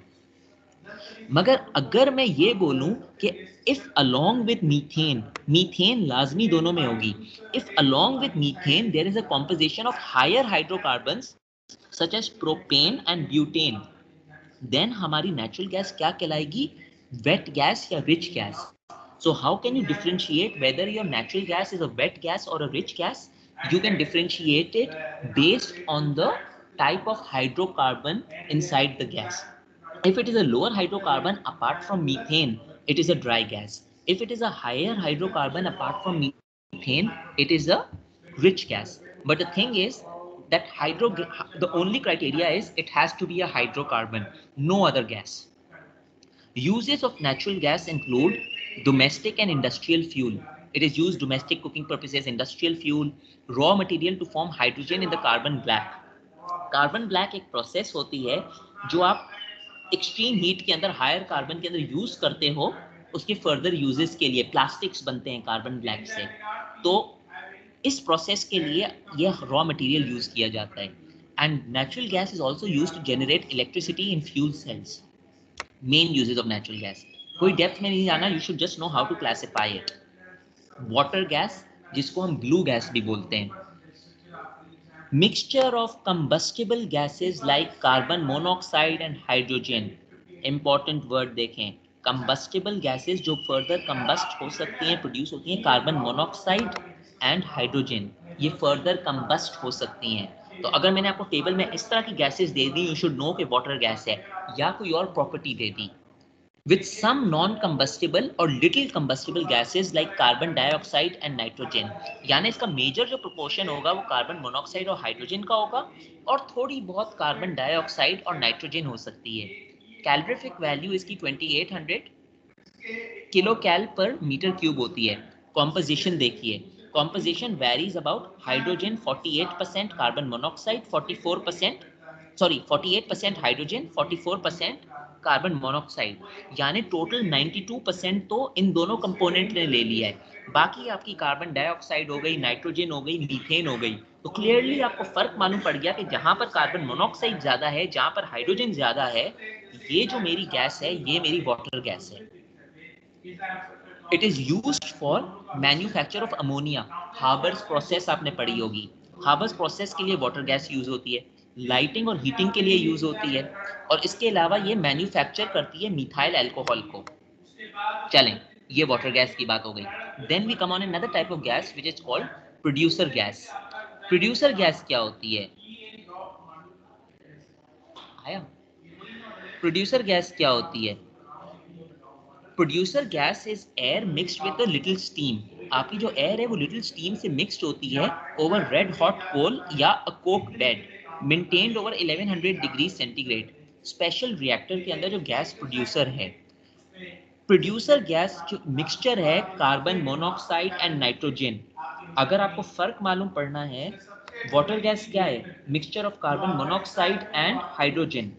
मगर अगर मैं ये बोलूं कि if along with methane, methane लाजमी दोनों में होगी, if along with methane there is a composition of higher hydrocarbons such as propane and butane, then हमारी नेचुरल गैस क्या कहलाएगी. वेट गैस या rich gas. So how can you differentiate whether your natural gas is a wet gas or a rich gas? You can differentiate it based on the type of hydrocarbon inside the gas. If it is a lower hydrocarbon apart from methane, it is a dry gas. If it is a higher hydrocarbon apart from methane, it is a rich gas. But the thing is that the only criteria is it has to be a hydrocarbon, no other gas. Uses of natural gas include domestic and industrial fuel. It is used domestic cooking purposes, industrial fuel, raw material to form hydrogen in the carbon black. Carbon black एक process होती है जो आप extreme heat के अंदर, higher carbon के अंदर use करते हो, उसके फर्दर यूजेस के लिए प्लास्टिक्स बनते हैं कार्बन ब्लैक से. तो इस प्रोसेस के लिए यह रॉ मटेरियल यूज किया जाता है. And natural gas is also use to generate electricity in fuel cells. Main uses of natural gas. कोई डेप्थ में नहीं जाना, you should just know how to classify it. Water gas, जिसको हम blue gas भी बोलते हैं. Mixture of combustible gases like carbon monoxide and hydrogen. Important word देखें, कंबस्टिबल गैसेस जो फर्दर कंबस्ट हो सकती हैं, प्रोड्यूस होती हैं, कार्बन मोनोऑक्साइड एंड हाइड्रोजन, ये फर्दर कंबस्ट हो सकती हैं. तो अगर मैंने आपको टेबल में इस तरह की gases they the, you should no कि वाटर गैस है, या कोई और property they the. With some non-combustible or little combustible gases like carbon dioxide and nitrogen, यानी इसका मेजर जो प्रोपोर्शन होगा वो कार्बन मोनोऑक्साइड और हाइड्रोजन का होगा, और थोड़ी बहुत कार्बन डाइऑक्साइड और नाइट्रोजन हो सकती है. कैलोरीफिक वैल्यू इसकी 2800 kilo cal per metre cube होती है. कॉम्पोजिशन देखिए, composition varies about hydrogen 48%, carbon monoxide 44%, 48% hydrogen, 44% carbon monoxide, यानी टोटल 92% तो इन दोनों कंपोनेंट ने ले लिया है. बाकी आपकी कार्बन डाइऑक्साइड हो गई, नाइट्रोजन हो गई, मीथेन हो गई. तो क्लियरली आपको फर्क मालूम पड़ गया कि जहां पर कार्बन मोनोऑक्साइड ज्यादा है, जहां पर हाइड्रोजन ज्यादा है, ये जो मेरी गैस है ये मेरी वाटर गैस है. It is used for manufacture of ammonia. Harbours process आपने पढ़ी होगी. हार्बर्स प्रोसेस के लिए वाटर गैस यूज होती है, लाइटिंग और हीटिंग के लिए यूज होती है, और इसके अलावा ये मैन्युफैक्चर करती है मिथाइल अल्कोहल को. चलें, ये वाटर गैस की बात हो गई. Then we come on another type of gas which is called producer gas. Producer gas क्या होती है? आया? प्रोड्यूसर गैस क्या होती है? Producer gas is air mixed with a little steam. आपकी जो एयर है वो लिटिल स्टीम से मिक्स्ड होती है ओवर रेड हॉट कोल या a coke bed, maintained over 1100 degree centigrade. Special reactor के अंदर जो गैस प्रोड्यूसर है. प्रोड्यूसर गैस जो मिक्सचर है कार्बन मोनोऑक्साइड एंड नाइट्रोजन. अगर आपको फर्क मालूम पड़ना है, वाटर गैस क्या है? Mixture of carbon monoxide and hydrogen,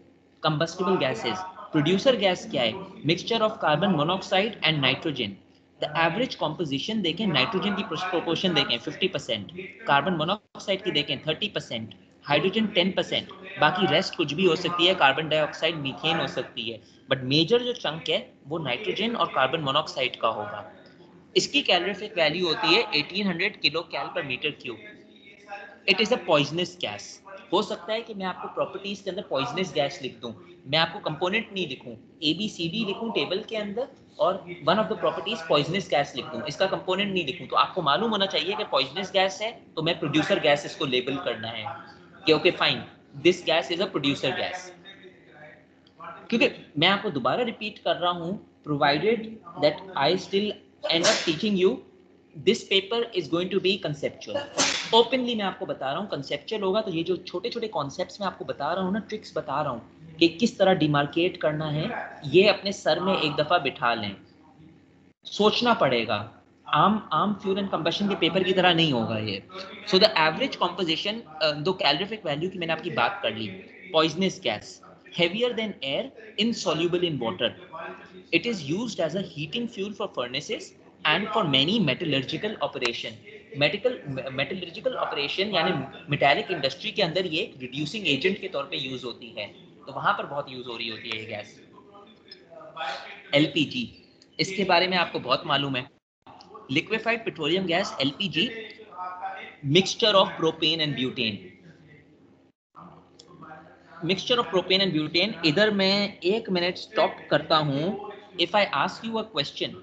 combustible gases. Producer gas क्या है? Mixture of carbon monoxide and nitrogen. The average composition देखें, नाइट्रोजन की प्रोपोर्शन देखें 50%, कार्बन मोनोऑक्साइड की देखें 30%, हाइड्रोजन 10%, बाकी रेस्ट कुछ भी हो सकती है, कार्बन डाइऑक्साइड, मीथेन हो सकती है, बट मेजर जो चंक है वो नाइट्रोजन और कार्बन मोनोऑक्साइड का होगा। इसकी कैलोरीफिक वैल्यू होती है 1800 kilo cal per metre cube. It is a poisonous gas. हो सकता है कि मैं आपको प्रॉपर्टीज के अंदर पॉइजनस गैस लिख दूं, मैं आपको कंपोनेंट नहीं लिखूं, ABCD लिखूं टेबल के अंदर और one of the properties poisonous gas लिख दूं, इसका कंपोनेंट नहीं लिखूं, तो आपको मालूम होना चाहिए कि पॉइजनस गैस है तो मैं प्रोड्यूसर गैस इसको लेबल करना है कि okay fine, this gas is a producer gas. क्योंकि मैं आपको दोबारा रिपीट कर रहा हूं, provided that I still end up teaching you, this paper is going to be conceptual. Openly मैं आपको बता रहा हूँ कंसेप्चुअल होगा, तो ये जो छोटे छोटे कॉन्सेप्ट्स मैं आपको बता रहा हूँ ना, ट्रिक्स बता रहा हूँ कि किस तरह डिमार्केट करना है, ये अपने सर में एक दफा बिठा लें, सोचना पड़ेगा। आम फ्यूल एंड कंबशन के पेपर की तरह नहीं होगा ये। सो द एवरेज कॉम्पोजिशन, दो कैलोरीफिक वैल्यू की मैंने आपकी बात कर ली। Poisonous gas, heavier than air, insoluble in water. It is used as a heating fuel for furnaces and for many metallurgical operation. Metallurgical operation यानी मेटालिक इंडस्ट्री के अंदर ये रिड्यूसिंग एजेंट के तौर पे यूज होती है, तो वहां पर बहुत यूज हो रही होती है ये गैस। LPG, इसके बारे में आपको बहुत मालूम है, liquefied petroleum gas LPG, mixture of propane and butane. Mixture of propane and butane, इधर मैं 1 मिनट स्टॉप करता हूं। If I ask you a question,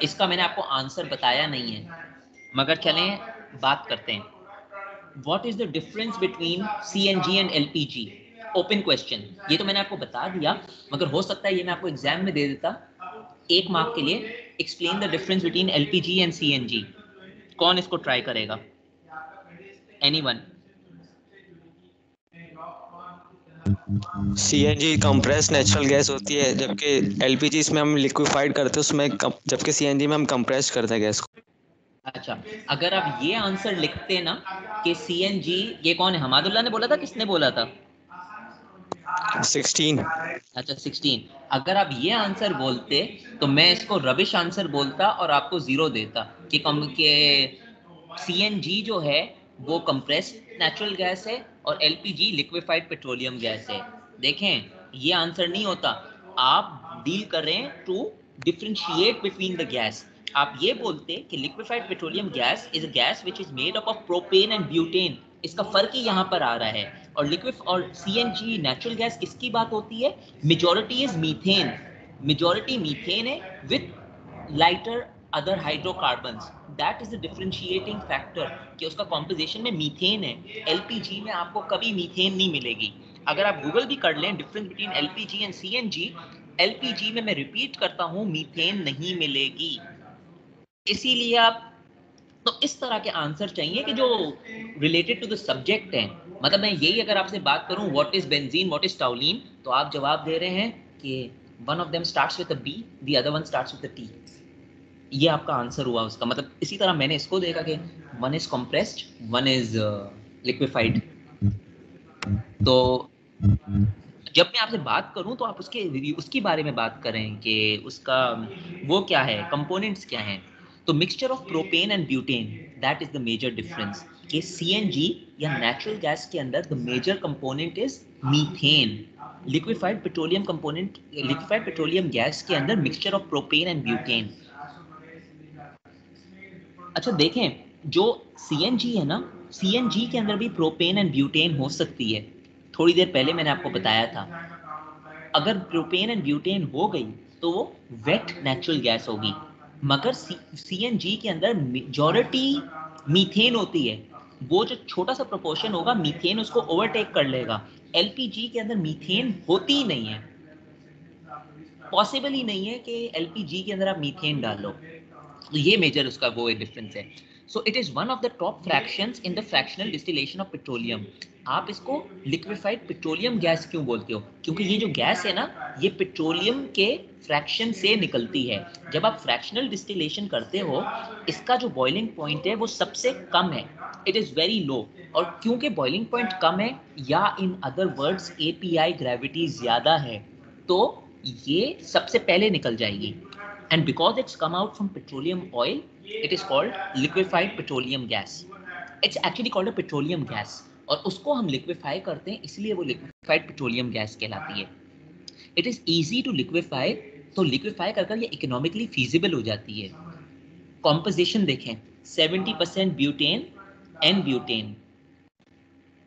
इसका मैंने आपको आंसर बताया नहीं है, मगर चलें बात करते हैं। What is the difference between CNG and LPG? Open question, ये तो मैंने आपको बता दिया, मगर हो सकता है ये मैं आपको एग्जाम में दे देता 1 मार्क के लिए। Explain the difference between LPG and CNG। कौन इसको ट्राई करेगा? Anyone? CNG compress natural gas होती है, जबकि LPG इसमें हम लिक्विफाइड करते हैं उसमें, जबकि CNG में हम कंप्रेस करते हैं गैस को। अच्छा, अगर आप ये आंसर लिखते ना कि CNG, ये कौन है, हमादुल्लाह ने बोला था, किसने बोला था? 16। अच्छा 16। अगर आप ये आंसर बोलते तो मैं इसको रबिश आंसर बोलता और आपको 0 देता कि कम के CNG जो है वो कंप्रेस्ड नेचुरल गैस है और LPG लिक्विफाइड पेट्रोलियम गैस है। देखें, ये आंसर नहीं होता, आप डील कर रहे हैं to differentiate between the gas. आप ये बोलते कि liquefied petroleum gas is a gas which is made up of propane and butane, इसका फर्क ही यहाँ पर आ रहा है। और लिक्विड और CNG नेचुरल गैस किसकी बात होती है? Majority is methane, majority methane है with lighter other hydrocarbons. That is the differentiating factor कि उसका कॉम्पोजिशन में मीथेन है। LPG में आपको कभी मीथेन नहीं मिलेगी। अगर आप गूगल भी कर लें difference between LPG and CNG, LPG में मैं रिपीट करता हूं मीथेन नहीं मिलेगी। इसीलिए आप, तो इस तरह के आंसर चाहिए कि जो रिलेटेड टू द सब्जेक्ट हैं। मतलब मैं यही अगर आपसे बात करूं what is benzene, what is टाउलिन, तो आप जवाब दे रहे हैं कि one of them starts with a B, the other one starts with a T। ये आपका आंसर हुआ उसका। मतलब इसी तरह मैंने इसको देखा कि one is compressed, one is liquefied. तो जब मैं आपसे बात करूं तो आप उसके बारे में बात करें कि उसका वो क्या है, कंपोनेंट्स क्या हैं। तो mixture of propane and butane, that is the major difference कि CNG या नेचुरल गैस के अंदर the major component is methane. Liquefied petroleum component, liquefied petroleum gas के अंदर mixture of propane and butane. अच्छा देखें, जो CNG है ना, CNG के अंदर भी प्रोपेन एंड ब्यूटेन हो सकती है। थोड़ी देर पहले मैंने आपको बताया था, अगर प्रोपेन एंड ब्यूटेन हो गई तो वो वेट नेचुरल गैस होगी। मगर CNG के अंदर मेजॉरिटी मीथेन होती है, वो जो छोटा सा प्रोपोर्शन होगा मीथेन उसको ओवरटेक कर लेगा। LPG के अंदर मीथेन होती ही नहीं है, पॉसिबल ही नहीं है कि LPG के अंदर आप मीथेन डालो। तो ये मेजर उसका वो डिफरेंस है। So it is one of the top fractions in the fractional distillation of petroleum. आप इसको लिक्विफाइड पेट्रोलियम गैस क्यों बोलते हो? क्योंकि ये जो गैस है ना, ये पेट्रोलियम के फ्रैक्शन से निकलती है। जब आप फ्रैक्शनल डिस्टिलेशन करते हो, इसका जो बॉइलिंग पॉइंट है वो सबसे कम है, इट इज वेरी लो। और क्योंकि बॉइलिंग पॉइंट कम है, या इन अदर वर्ड्स API ग्रेविटी ज्यादा है, तो ये सबसे पहले निकल जाएगी। And because it's come out from petroleum oil, it is called liquefied petroleum gas. It's actually called a petroleum gas, और उसको हम लिक्विफाई करते हैं, इसलिए वो लिक्विफाइड पेट्रोलियम गैस कहलाती है। It is easy to liquefy, तो लिक्विफाई कर ये इकोनॉमिकली फीजिबल हो जाती है। कॉम्पोजिशन देखें, 70% butane and butane,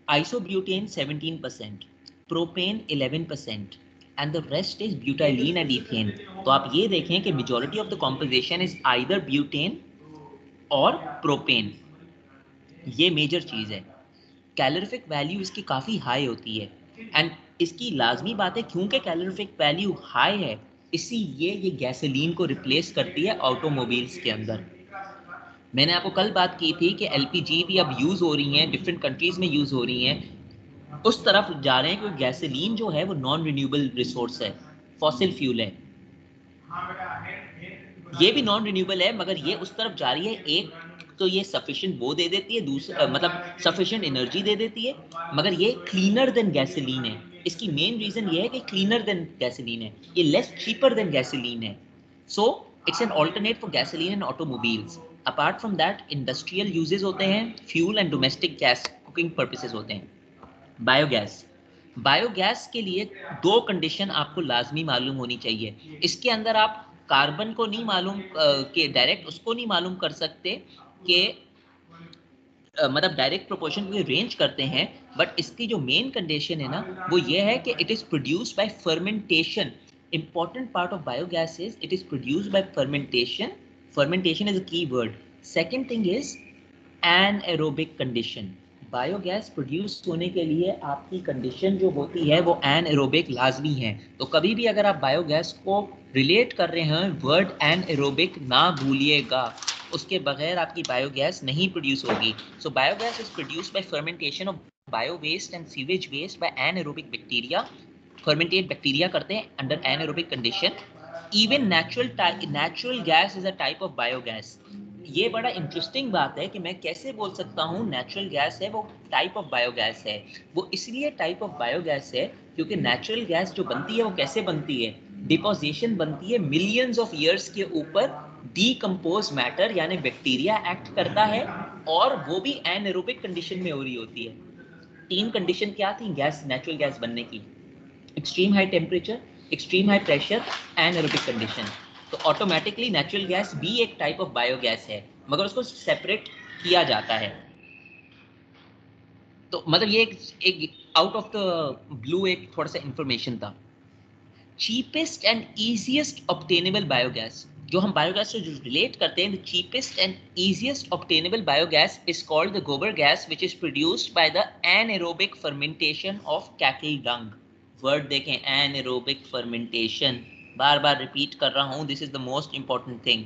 isobutane 17%, propane 11%, and the rest is butylene and ethane। तो आप ये देखें कि majority of the composition is either butane और प्रोपेन, ये मेजर चीज़ है। कैलोरीफिक वैल्यू इसकी काफ़ी हाई होती है, एंड इसकी लाजमी बात है क्योंकि कैलोरीफिक वैल्यू हाई है, इसीलिए ये गैसोलीन को रिप्लेस करती है ऑटोमोबाइल्स के अंदर। मैंने आपको कल बात की थी कि एलपीजी भी अब यूज़ हो रही हैं, डिफरेंट कंट्रीज़ में यूज़ हो रही हैं, उस तरफ जा रहे हैं क्योंकि गैसोलीन जो है वो नॉन रिन्यूएबल रिसोर्स है, फॉसिल फ्यूल है। ये भी नॉन रिन्यूएबल है, मगर ये उस तरफ जा रही है। एक तो ये सफिशिएंट वो दे देती है, दूसरा मतलब सफिशिएंट एनर्जी दे देती है, मगर ये क्लीनर देन गैसोलीन है। इसकी मेन रीजन ये है कि क्लीनर देन गैसोलीन है, ये लेस चीपर देन गैसोलीन है। So it's an alternate for gasoline and automobiles. Apart from that industrial uses होते हैं, fuel and domestic gas cooking purposes होते हैं। बायोगैस, बायोगैस के लिए दो कंडीशन आपको लाजमी मालूम होनी चाहिए। इसके अंदर आप कार्बन को नहीं मालूम कि डायरेक्ट उसको नहीं मालूम कर सकते कि मतलब डायरेक्ट प्रोपोर्शन की रेंज करते हैं, बट इसकी जो मेन कंडीशन है ना वो ये है कि it is produced by fermentation. Important part of biogas is it is produced by fermentation. Fermentation is a key word. Second thing is anaerobic condition. Biogas produce होने के लिए आपकी कंडीशन जो होती है वो एनएरोबिक लाजमी है। तो कभी भी अगर आप बायोगैस को रिलेट कर रहे हैं, वर्ड एनएरोबिक ना भूलिएगा, उसके बगैर आपकी बायोगैस नहीं प्रोड्यूस होगी। So biogas is produced by fermentation of bio waste and sewage waste by anaerobic bacteria. Ferment bacteria करते हैं under anaerobic condition. Even natural gas is a type of biogas. ये बड़ा इंटरेस्टिंग बात है कि मैं कैसे बोल सकता हूँ नेचुरल गैस है वो टाइप ऑफ बायोगैस है। वो इसलिए टाइप ऑफ बायोगैस है क्योंकि नेचुरल गैस जो बनती है वो कैसे बनती है, डिपोजिशन बनती है मिलियंस ऑफ ईयर्स के ऊपर। डीकम्पोज मैटर यानी बैक्टीरिया एक्ट करता है, और वो भी एनएरोबिक कंडीशन में हो रही होती है। तीन कंडीशन क्या थी गैस नेचुरल गैस बनने की? Extreme high temperature, extreme high pressure, anaerobic condition. तो ऑटोमेटिकली नेचुरल गैस भी एक टाइप ऑफ बायोगैस है, मगर उसको सेपरेट किया जाता है। तो मतलब ये एक आउट ऑफ द ब्लू एक थोड़ा सा इंफॉर्मेशन था। Cheapest and easiest obtainable biogas, जो हम बायोगैस से जो रिलेट करते हैं, the cheapest and easiest obtainable biogas is called the gobar gas which is produced by the anaerobic fermentation of cattle dung. Word देखें, एनारोबिक फर्मेंटेशन, बार बार रिपीट कर रहा हूं, this is the most important thing.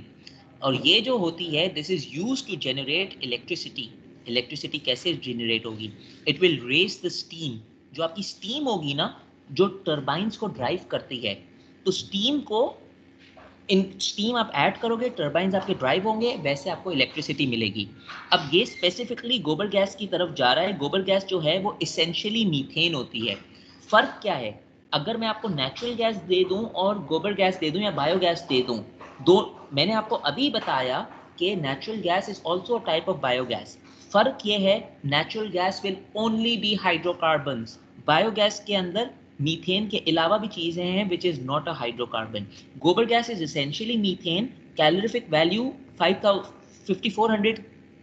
और ये जो होती है this is used to generate electricity. Electricity कैसे जनरेट होगी? It will raise the steam. जो आपकी स्टीम होगी ना, जो टर्बाइंस को ड्राइव करती है, तो स्टीम को इन स्टीम आप ऐड करोगे, टर्बाइंस आपके ड्राइव होंगे, वैसे आपको इलेक्ट्रिसिटी मिलेगी। अब ये स्पेसिफिकली गोबर गैस की तरफ जा रहा है। गोबर गैस जो है वो इसेंशियली मीथेन होती है। फर्क क्या है? अगर मैं आपको नेचुरल गैस दे दूं और गोबर गैस दे दूं या बायोगैस दे दूं, दो मैंने आपको अभी बताया कि natural gas is also a type of biogas. फर्क ये है, natural gas will only be hydrocarbons. Biogas के अंदर मीथेन के अलावा भी चीजें हैं which is not a hydrocarbon. Gobar gas is essentially methane. Calorific value 5400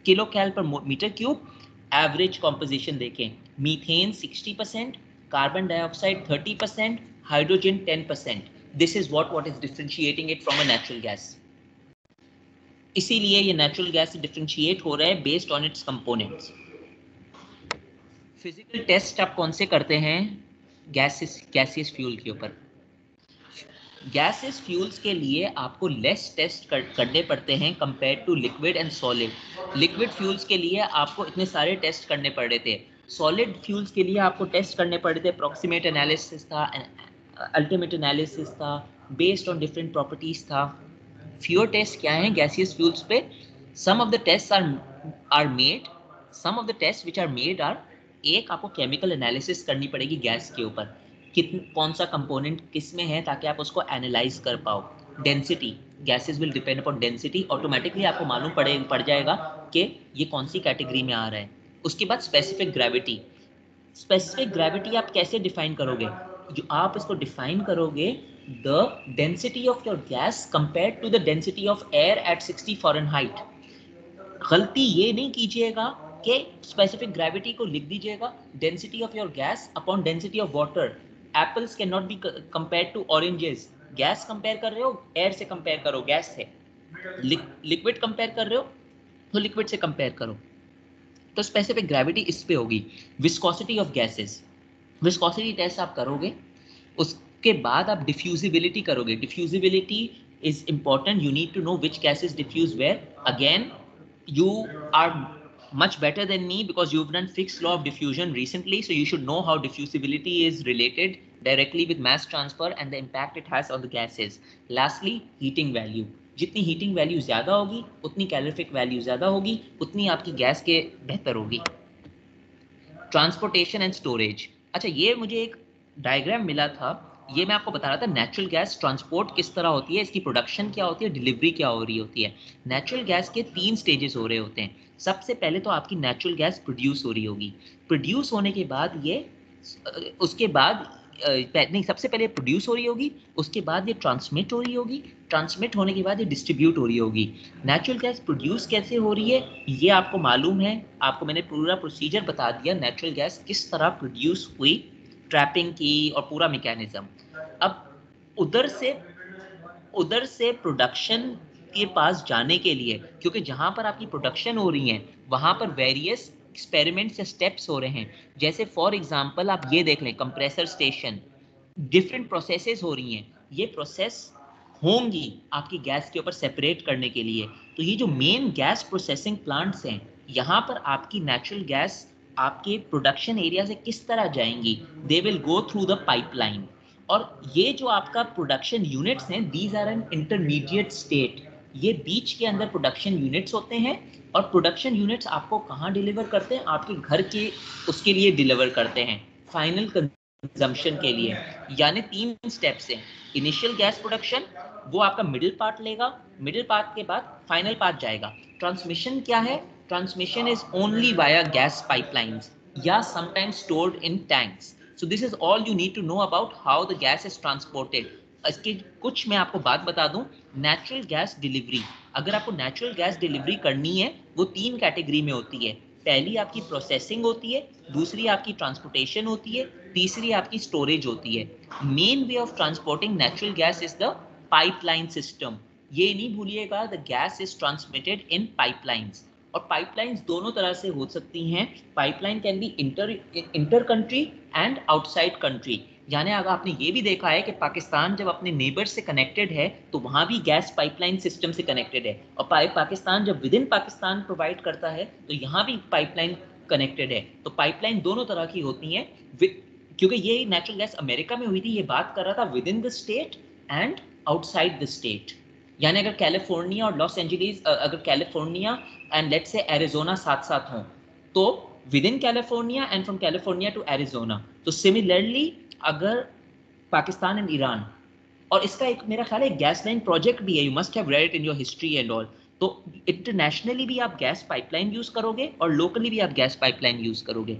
kilo cal per metre cube. Average composition देखें, methane 60%, carbon dioxide 30%, hydrogen 10%। This is what is differentiating it from a natural gas। इसीलिए ये natural gas से differentiate हो रहा है based on its components. Physical test आप कौन से करते हैं गैसियस फ्यूल के ऊपर? गैसियस फ्यूल्स के लिए आपको लेस टेस्ट करने पड़ते हैं compare to liquid and solid. Liquid fuels के लिए आपको इतने सारे टेस्ट करने पड़े थे, सॉलिड फ्यूल्स के लिए आपको टेस्ट करने पड़े थे। अप्रॉक्सीमेट एनालिसिस था, अल्टीमेट एनालिसिस था, बेस्ड ऑन डिफरेंट प्रॉपर्टीज था। फ्यूअर टेस्ट क्या है गैसियस फ्यूल्स पे? Some of the test are made, some of the test which are made are, एक आपको केमिकल एनालिसिस करनी पड़ेगी गैस के ऊपर। कौन सा कंपोनेंट किस में है, ताकि आप उसको एनालाइज कर पाओ। Density, gases will depend upon density, automatically आपको मालूम पड़ जाएगा कि ये कौन सी कैटेगरी में आ रहा है। उसके बाद स्पेसिफिक ग्रेविटी, स्पेसिफिक ग्रेविटी आप कैसे डिफाइन करोगे? जो आप इसको डिफाइन करोगे, the density of your gas compared to the density of air at 60 Fahrenheit. गलती ये नहीं कीजिएगा कि स्पेसिफिक ग्रेविटी को लिख दीजिएगा density of your gas upon density of water. Apples can not be compared to oranges. Gas compare कर रहे हो, एयर से कंपेयर करो, गैस से। लिक्विड कंपेयर कर रहे हो तो लिक्विड से कंपेयर करो। तो स्पेसिफिक ग्रेविटी इस पे होगी। Viscosity of gases, viscosity test आप करोगे, उसके बाद आप डिफ्यूजिबिलिटी करोगे। Diffusibility is important, you need to know which gases diffuse where. Again you are much better than me because you've done fixed law of diffusion recently, so you should know how diffusibility is related directly with mass transfer and the impact it has on the gases. Lastly, heating value, जितनी heating value ज़्यादा होगी उतनी calorific value ज़्यादा होगी, उतनी आपकी gas के बेहतर होगी। ट्रांसपोर्टेशन एंड स्टोरेज, अच्छा ये मुझे एक डायग्राम मिला था, ये मैं आपको बता रहा था नेचुरल गैस ट्रांसपोर्ट किस तरह होती है, इसकी प्रोडक्शन क्या होती है, डिलीवरी क्या हो रही होती है। नेचुरल गैस के 3 स्टेजेस हो रहे होते हैं। सबसे पहले तो आपकी नेचुरल गैस प्रोड्यूस हो रही होगी। प्रोड्यूस होने के बाद ये उसके बाद नहीं, सबसे पहले प्रोड्यूस हो रही होगी, उसके बाद ये ट्रांसमिट हो रही होगी, ट्रांसमिट होने के बाद ये डिस्ट्रीब्यूट हो रही होगी। नेचुरल गैस प्रोड्यूस कैसे हो रही है ये आपको मालूम है, आपको मैंने पूरा प्रोसीजर बता दिया नेचुरल गैस किस तरह प्रोड्यूस हुई, ट्रैपिंग की और पूरा मैकेनिज्म। अब उधर से प्रोडक्शन के पास जाने के लिए, क्योंकि जहां पर आपकी प्रोडक्शन हो रही है वहां पर वेरियस एक्सपेरिमेंट्स या स्टेप्स हो रहे हैं। जैसे फॉर एग्जांपल आप ये देख लें, कंप्रेसर स्टेशन, डिफरेंट प्रोसेसेस हो रही हैं, ये प्रोसेस होंगी आपकी गैस के ऊपर सेपरेट करने के लिए। तो ये जो मेन गैस प्रोसेसिंग प्लांट्स हैं, यहाँ पर आपकी नेचुरल गैस आपके प्रोडक्शन एरिया से किस तरह जाएंगी, they will go through the pipeline. और ये जो आपका प्रोडक्शन यूनिट्स हैं, these are an intermediate state, ये बीच के अंदर प्रोडक्शन यूनिट्स होते हैं। और प्रोडक्शन यूनिट्स आपको कहाँ डिलीवर करते हैं, आपके घर के उसके लिए डिलीवर करते हैं, फाइनल कंजम्पशन के लिए। यानी 3 स्टेप्स हैं। इनिशियल गैस प्रोडक्शन, वो आपका मिडिल पार्ट लेगा, मिडिल पार्ट के बाद फाइनल पार्ट जाएगा। ट्रांसमिशन क्या है, transmission is only via gas pipelines या sometimes stored in tanks. So this is all you need to know about how the gas is transported. इसके कुछ मैं आपको बात बता दूं, नेचुरल गैस डिलीवरी, अगर आपको नेचुरल गैस डिलीवरी करनी है वो 3 कैटेगरी में होती है। पहली आपकी प्रोसेसिंग होती है, दूसरी आपकी ट्रांसपोर्टेशन होती है, तीसरी आपकी स्टोरेज होती है। Main way of transporting natural gas is the pipeline system. ये नहीं भूलिएगा, the gas is transmitted in pipelines. और पाइपलाइंस दोनों तरह से हो सकती हैं। Pipeline can be inter country and outside country. यानी अगर आपने ये भी देखा है कि पाकिस्तान जब अपने नेबर से कनेक्टेड है तो वहाँ भी गैस पाइपलाइन सिस्टम से कनेक्टेड है, और पाकिस्तान जब विद इन पाकिस्तान प्रोवाइड करता है तो यहाँ भी पाइपलाइन कनेक्टेड है। तो पाइपलाइन दोनों तरह की होती हैं। क्योंकि ये नेचुरल गैस अमेरिका में हुई थी, ये बात कर रहा था within the state and outside the state. यानी अगर कैलिफोर्निया और लॉस एंजलिस, अगर California and let's say Arizona साथ साथ हों, तो within California and from California to Arizona. तो सिमिलरली अगर पाकिस्तान एंड ईरान, और इसका एक मेरा ख्याल है गैस लाइन प्रोजेक्ट भी है, you must have read it in your history and all. तो इंटरनेशनली भी आप गैस पाइपलाइन यूज करोगे और लोकली भी आप गैस पाइपलाइन यूज करोगे।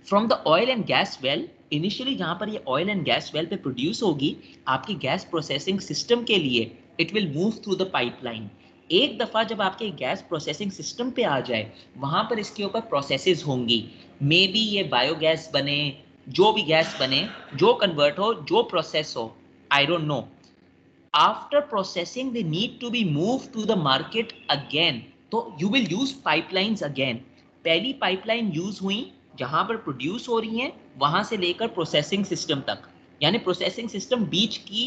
From the oil and gas well, initially जहां पर ये ऑयल एंड गैस वेल पे प्रोड्यूस होगी, आपकी गैस प्रोसेसिंग सिस्टम के लिए it will move through the pipeline. एक दफ़ा जब आपके गैस प्रोसेसिंग सिस्टम पे आ जाए, वहाँ पर इसके ऊपर प्रोसेसेस होंगी। मे बी ये बायोगैस बने, जो भी गैस बने, जो कन्वर्ट हो, जो प्रोसेस हो, I don't know. After processing they need to be move to the market again, तो you will use pipelines again. पहली पाइपलाइन यूज हुई जहाँ पर प्रोड्यूस हो रही हैं, वहाँ से लेकर प्रोसेसिंग सिस्टम तक। यानी प्रोसेसिंग सिस्टम बीच की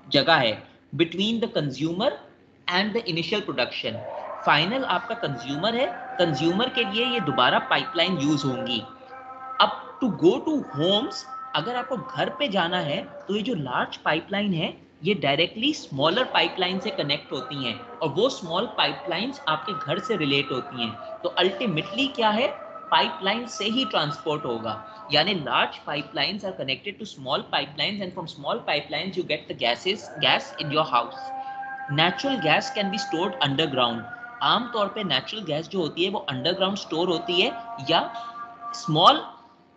जगह है, between the consumer and the initial production. Final आपका कंज्यूमर है, कंज्यूमर के लिए ये दोबारा पाइपलाइन यूज होंगी। अब टू गो टू होम्स, अगर आपको घर पे जाना है तो ये जो लार्ज पाइपलाइन है ये डायरेक्टली स्मॉलर पाइपलाइन से कनेक्ट होती हैं, और वो स्मॉल पाइपलाइंस आपके घर से रिलेट होती हैं। तो अल्टीमेटली क्या है, पाइपलाइन से ही ट्रांसपोर्ट होगा, यानी large pipelines are connected to small pipelines and from small pipelines you get the gas in your house. Natural gas can be stored underground. आमतौर पे नेचुरल गैस जो होती है वो अंडरग्राउंड स्टोर होती है या स्मॉल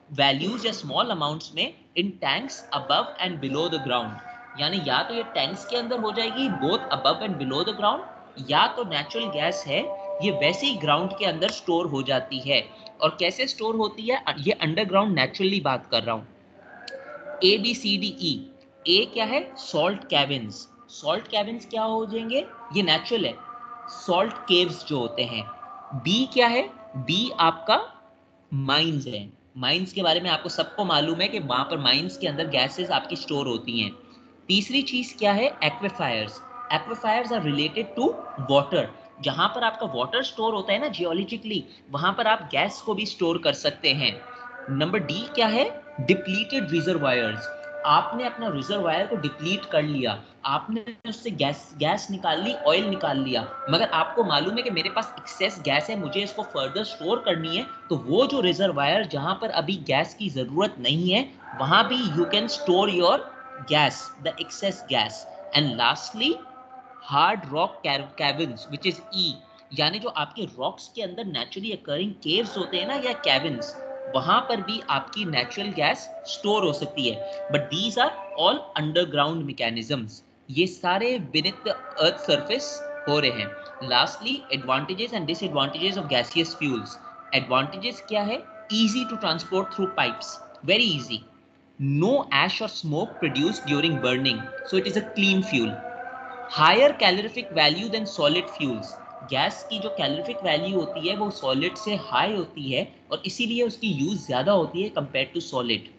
वैल्यूज या स्मॉल अमाउंट्स में in tanks above and below the ground, यानी या तो ये टैंक्स के अंदर हो जाएगी both above and below the ground, या तो नेचुरल गैस है ये वैसे ही ग्राउंड के अंदर स्टोर हो जाती है। और कैसे स्टोर होती है, ये अंडरग्राउंड नेचुरली बात कर रहा हूँ। ABCDE, ए क्या है, सॉल्ट कैविन्स। सॉल्ट कैविन्स क्या हो जाएंगे, ये नेचुरल है, सॉल्ट केव्स जो होते हैं। बी क्या है, बी आपका माइंस है। माइंस के बारे में आपको सबको मालूम है कि वहां पर माइंस के अंदर गैसेस आपकी स्टोर होती हैं। तीसरी चीज क्या है, aquifers. Aquifers are related to water. जहां पर आपका वाटर स्टोर होता है ना जियोलॉजिकली, वहां पर आप गैस को भी स्टोर कर सकते हैं। नंबर डी क्या है, डिप्लीटेड रिजर्वायर्स। आपने अपना रिजर्वायर को डिप्लीट कर लिया, आपने उससे गैस निकाल ली, ऑयल निकाल लिया, मगर आपको मालूम है कि मेरे पास एक्सेस गैस है, मुझे इसको फर्दर स्टोर करनी है, तो वो जो रिजर्वायर जहां पर अभी गैस की जरूरत नहीं है वहां भी you can store your gas, the excess gas. And lastly hard rock caverns which is ई, यानी जो आपके रॉक्स के अंदर नेचुरली अकरिंग केव्स होते हैं ना या कैविन्स, वहां पर भी आपकी नेचुरल गैस स्टोर हो सकती है। But these are all underground mechanisms, ये सारे beneath the earth surface हो रहे हैं। Lastly advantages and disadvantages of gaseous fuels. Advantages क्या है, easy to transport through pipes, very easy, no ash or smoke produced during burning, so it is a clean fuel. Higher calorific value than solid fuels, gas की जो calorific value होती है वो solid से high होती है और इसीलिए उसकी यूज ज्यादा होती है compare to solid.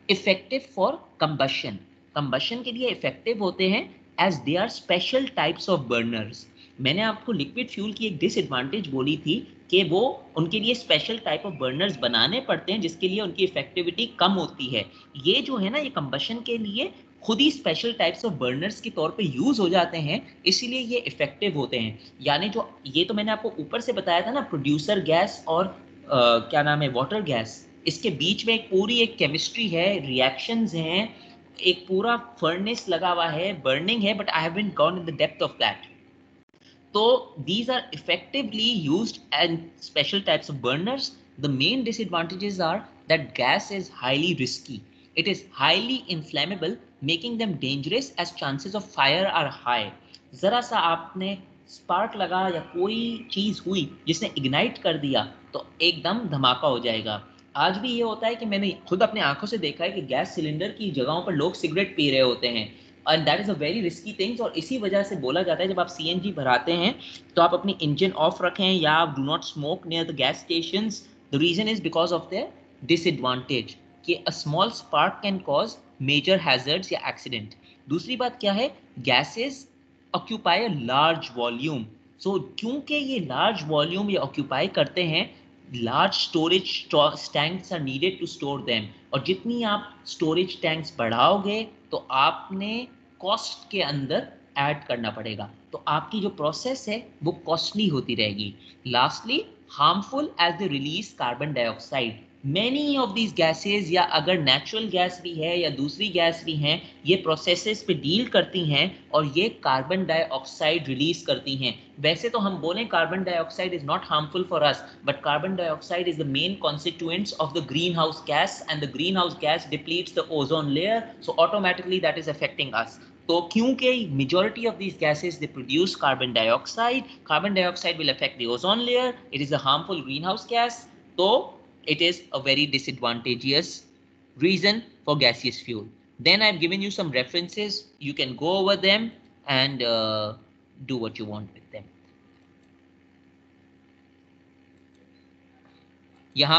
Effective for combustion, combustion के लिए इफेक्टिव होते हैं as they are special types of burners. मैंने आपको लिक्विड फ्यूल की एक डिसएडवांटेज बोली थी कि वो उनके लिए स्पेशल टाइप ऑफ बर्नर्स बनाने पड़ते हैं जिसके लिए उनकी इफेक्टिविटी कम होती है। ये जो है ना, ये कंबशन के लिए खुद ही स्पेशल टाइप्स ऑफ बर्नर्स के तौर पे यूज हो जाते हैं, इसीलिए ये इफेक्टिव होते हैं। यानी जो ये तो मैंने आपको ऊपर से बताया था ना, प्रोड्यूसर गैस और क्या नाम है, वाटर गैस, इसके बीच में एक पूरी एक केमिस्ट्री है, रिएक्शंस हैं, एक पूरा फर्नेस लगा हुआ है, बर्निंग है, but I haven't gone in the depth of that. तो these are effectively used and special types of burners. The main disadvantages are that gas is highly risky. It is highly inflammable, making them dangerous as chances of fire are high. जरा सा आपने spark लगा या कोई चीज हुई जिसने ignite कर दिया तो एकदम धमाका हो जाएगा। आज भी ये होता है कि मैंने खुद अपने आंखों से देखा है कि गैस सिलेंडर की जगहों पर लोग सिगरेट पी रहे होते हैं, and that is a very risky things. और इसी वजह से बोला जाता है जब आप सीएनजी भराते हैं तो आप अपनी इंजन ऑफ रखें या आप do not smoke near the gas stations. The reason is because of the disadvantage कि a small spark can cause major hazards या एक्सीडेंट। दूसरी बात क्या है, gases occupy a large volume. So क्योंकि ये लार्ज वॉल्यूम ये ऑक्यूपाई करते हैं, large storage tanks are needed to store them. और जितनी आप स्टोरेज टैंक्स बढ़ाओगे तो आपने कॉस्ट के अंदर ऐड करना पड़ेगा, तो आपकी जो प्रोसेस है वो कॉस्टली होती रहेगी। Lastly harmful as the release carbon dioxide. Many of these gases, या अगर नेचुरल गैस भी है या दूसरी गैस भी हैं, ये प्रोसेसेस पे डील करती हैं और ये कार्बन डाइऑक्साइड रिलीज करती हैं। वैसे तो हम बोलें carbon dioxide is not harmful for us, but carbon dioxide is the main constituents of the green house gas and the green house gas depletes the ozone layer, so automatically that is affecting us. तो क्योंकि majority of these gases they produce carbon dioxide will affect the ozone layer, it is a harmful greenhouse gas, so it is a very disadvantageous reason for gaseous fuel. Then I've given you some references, you can go over them and do what you want with them. यहाँ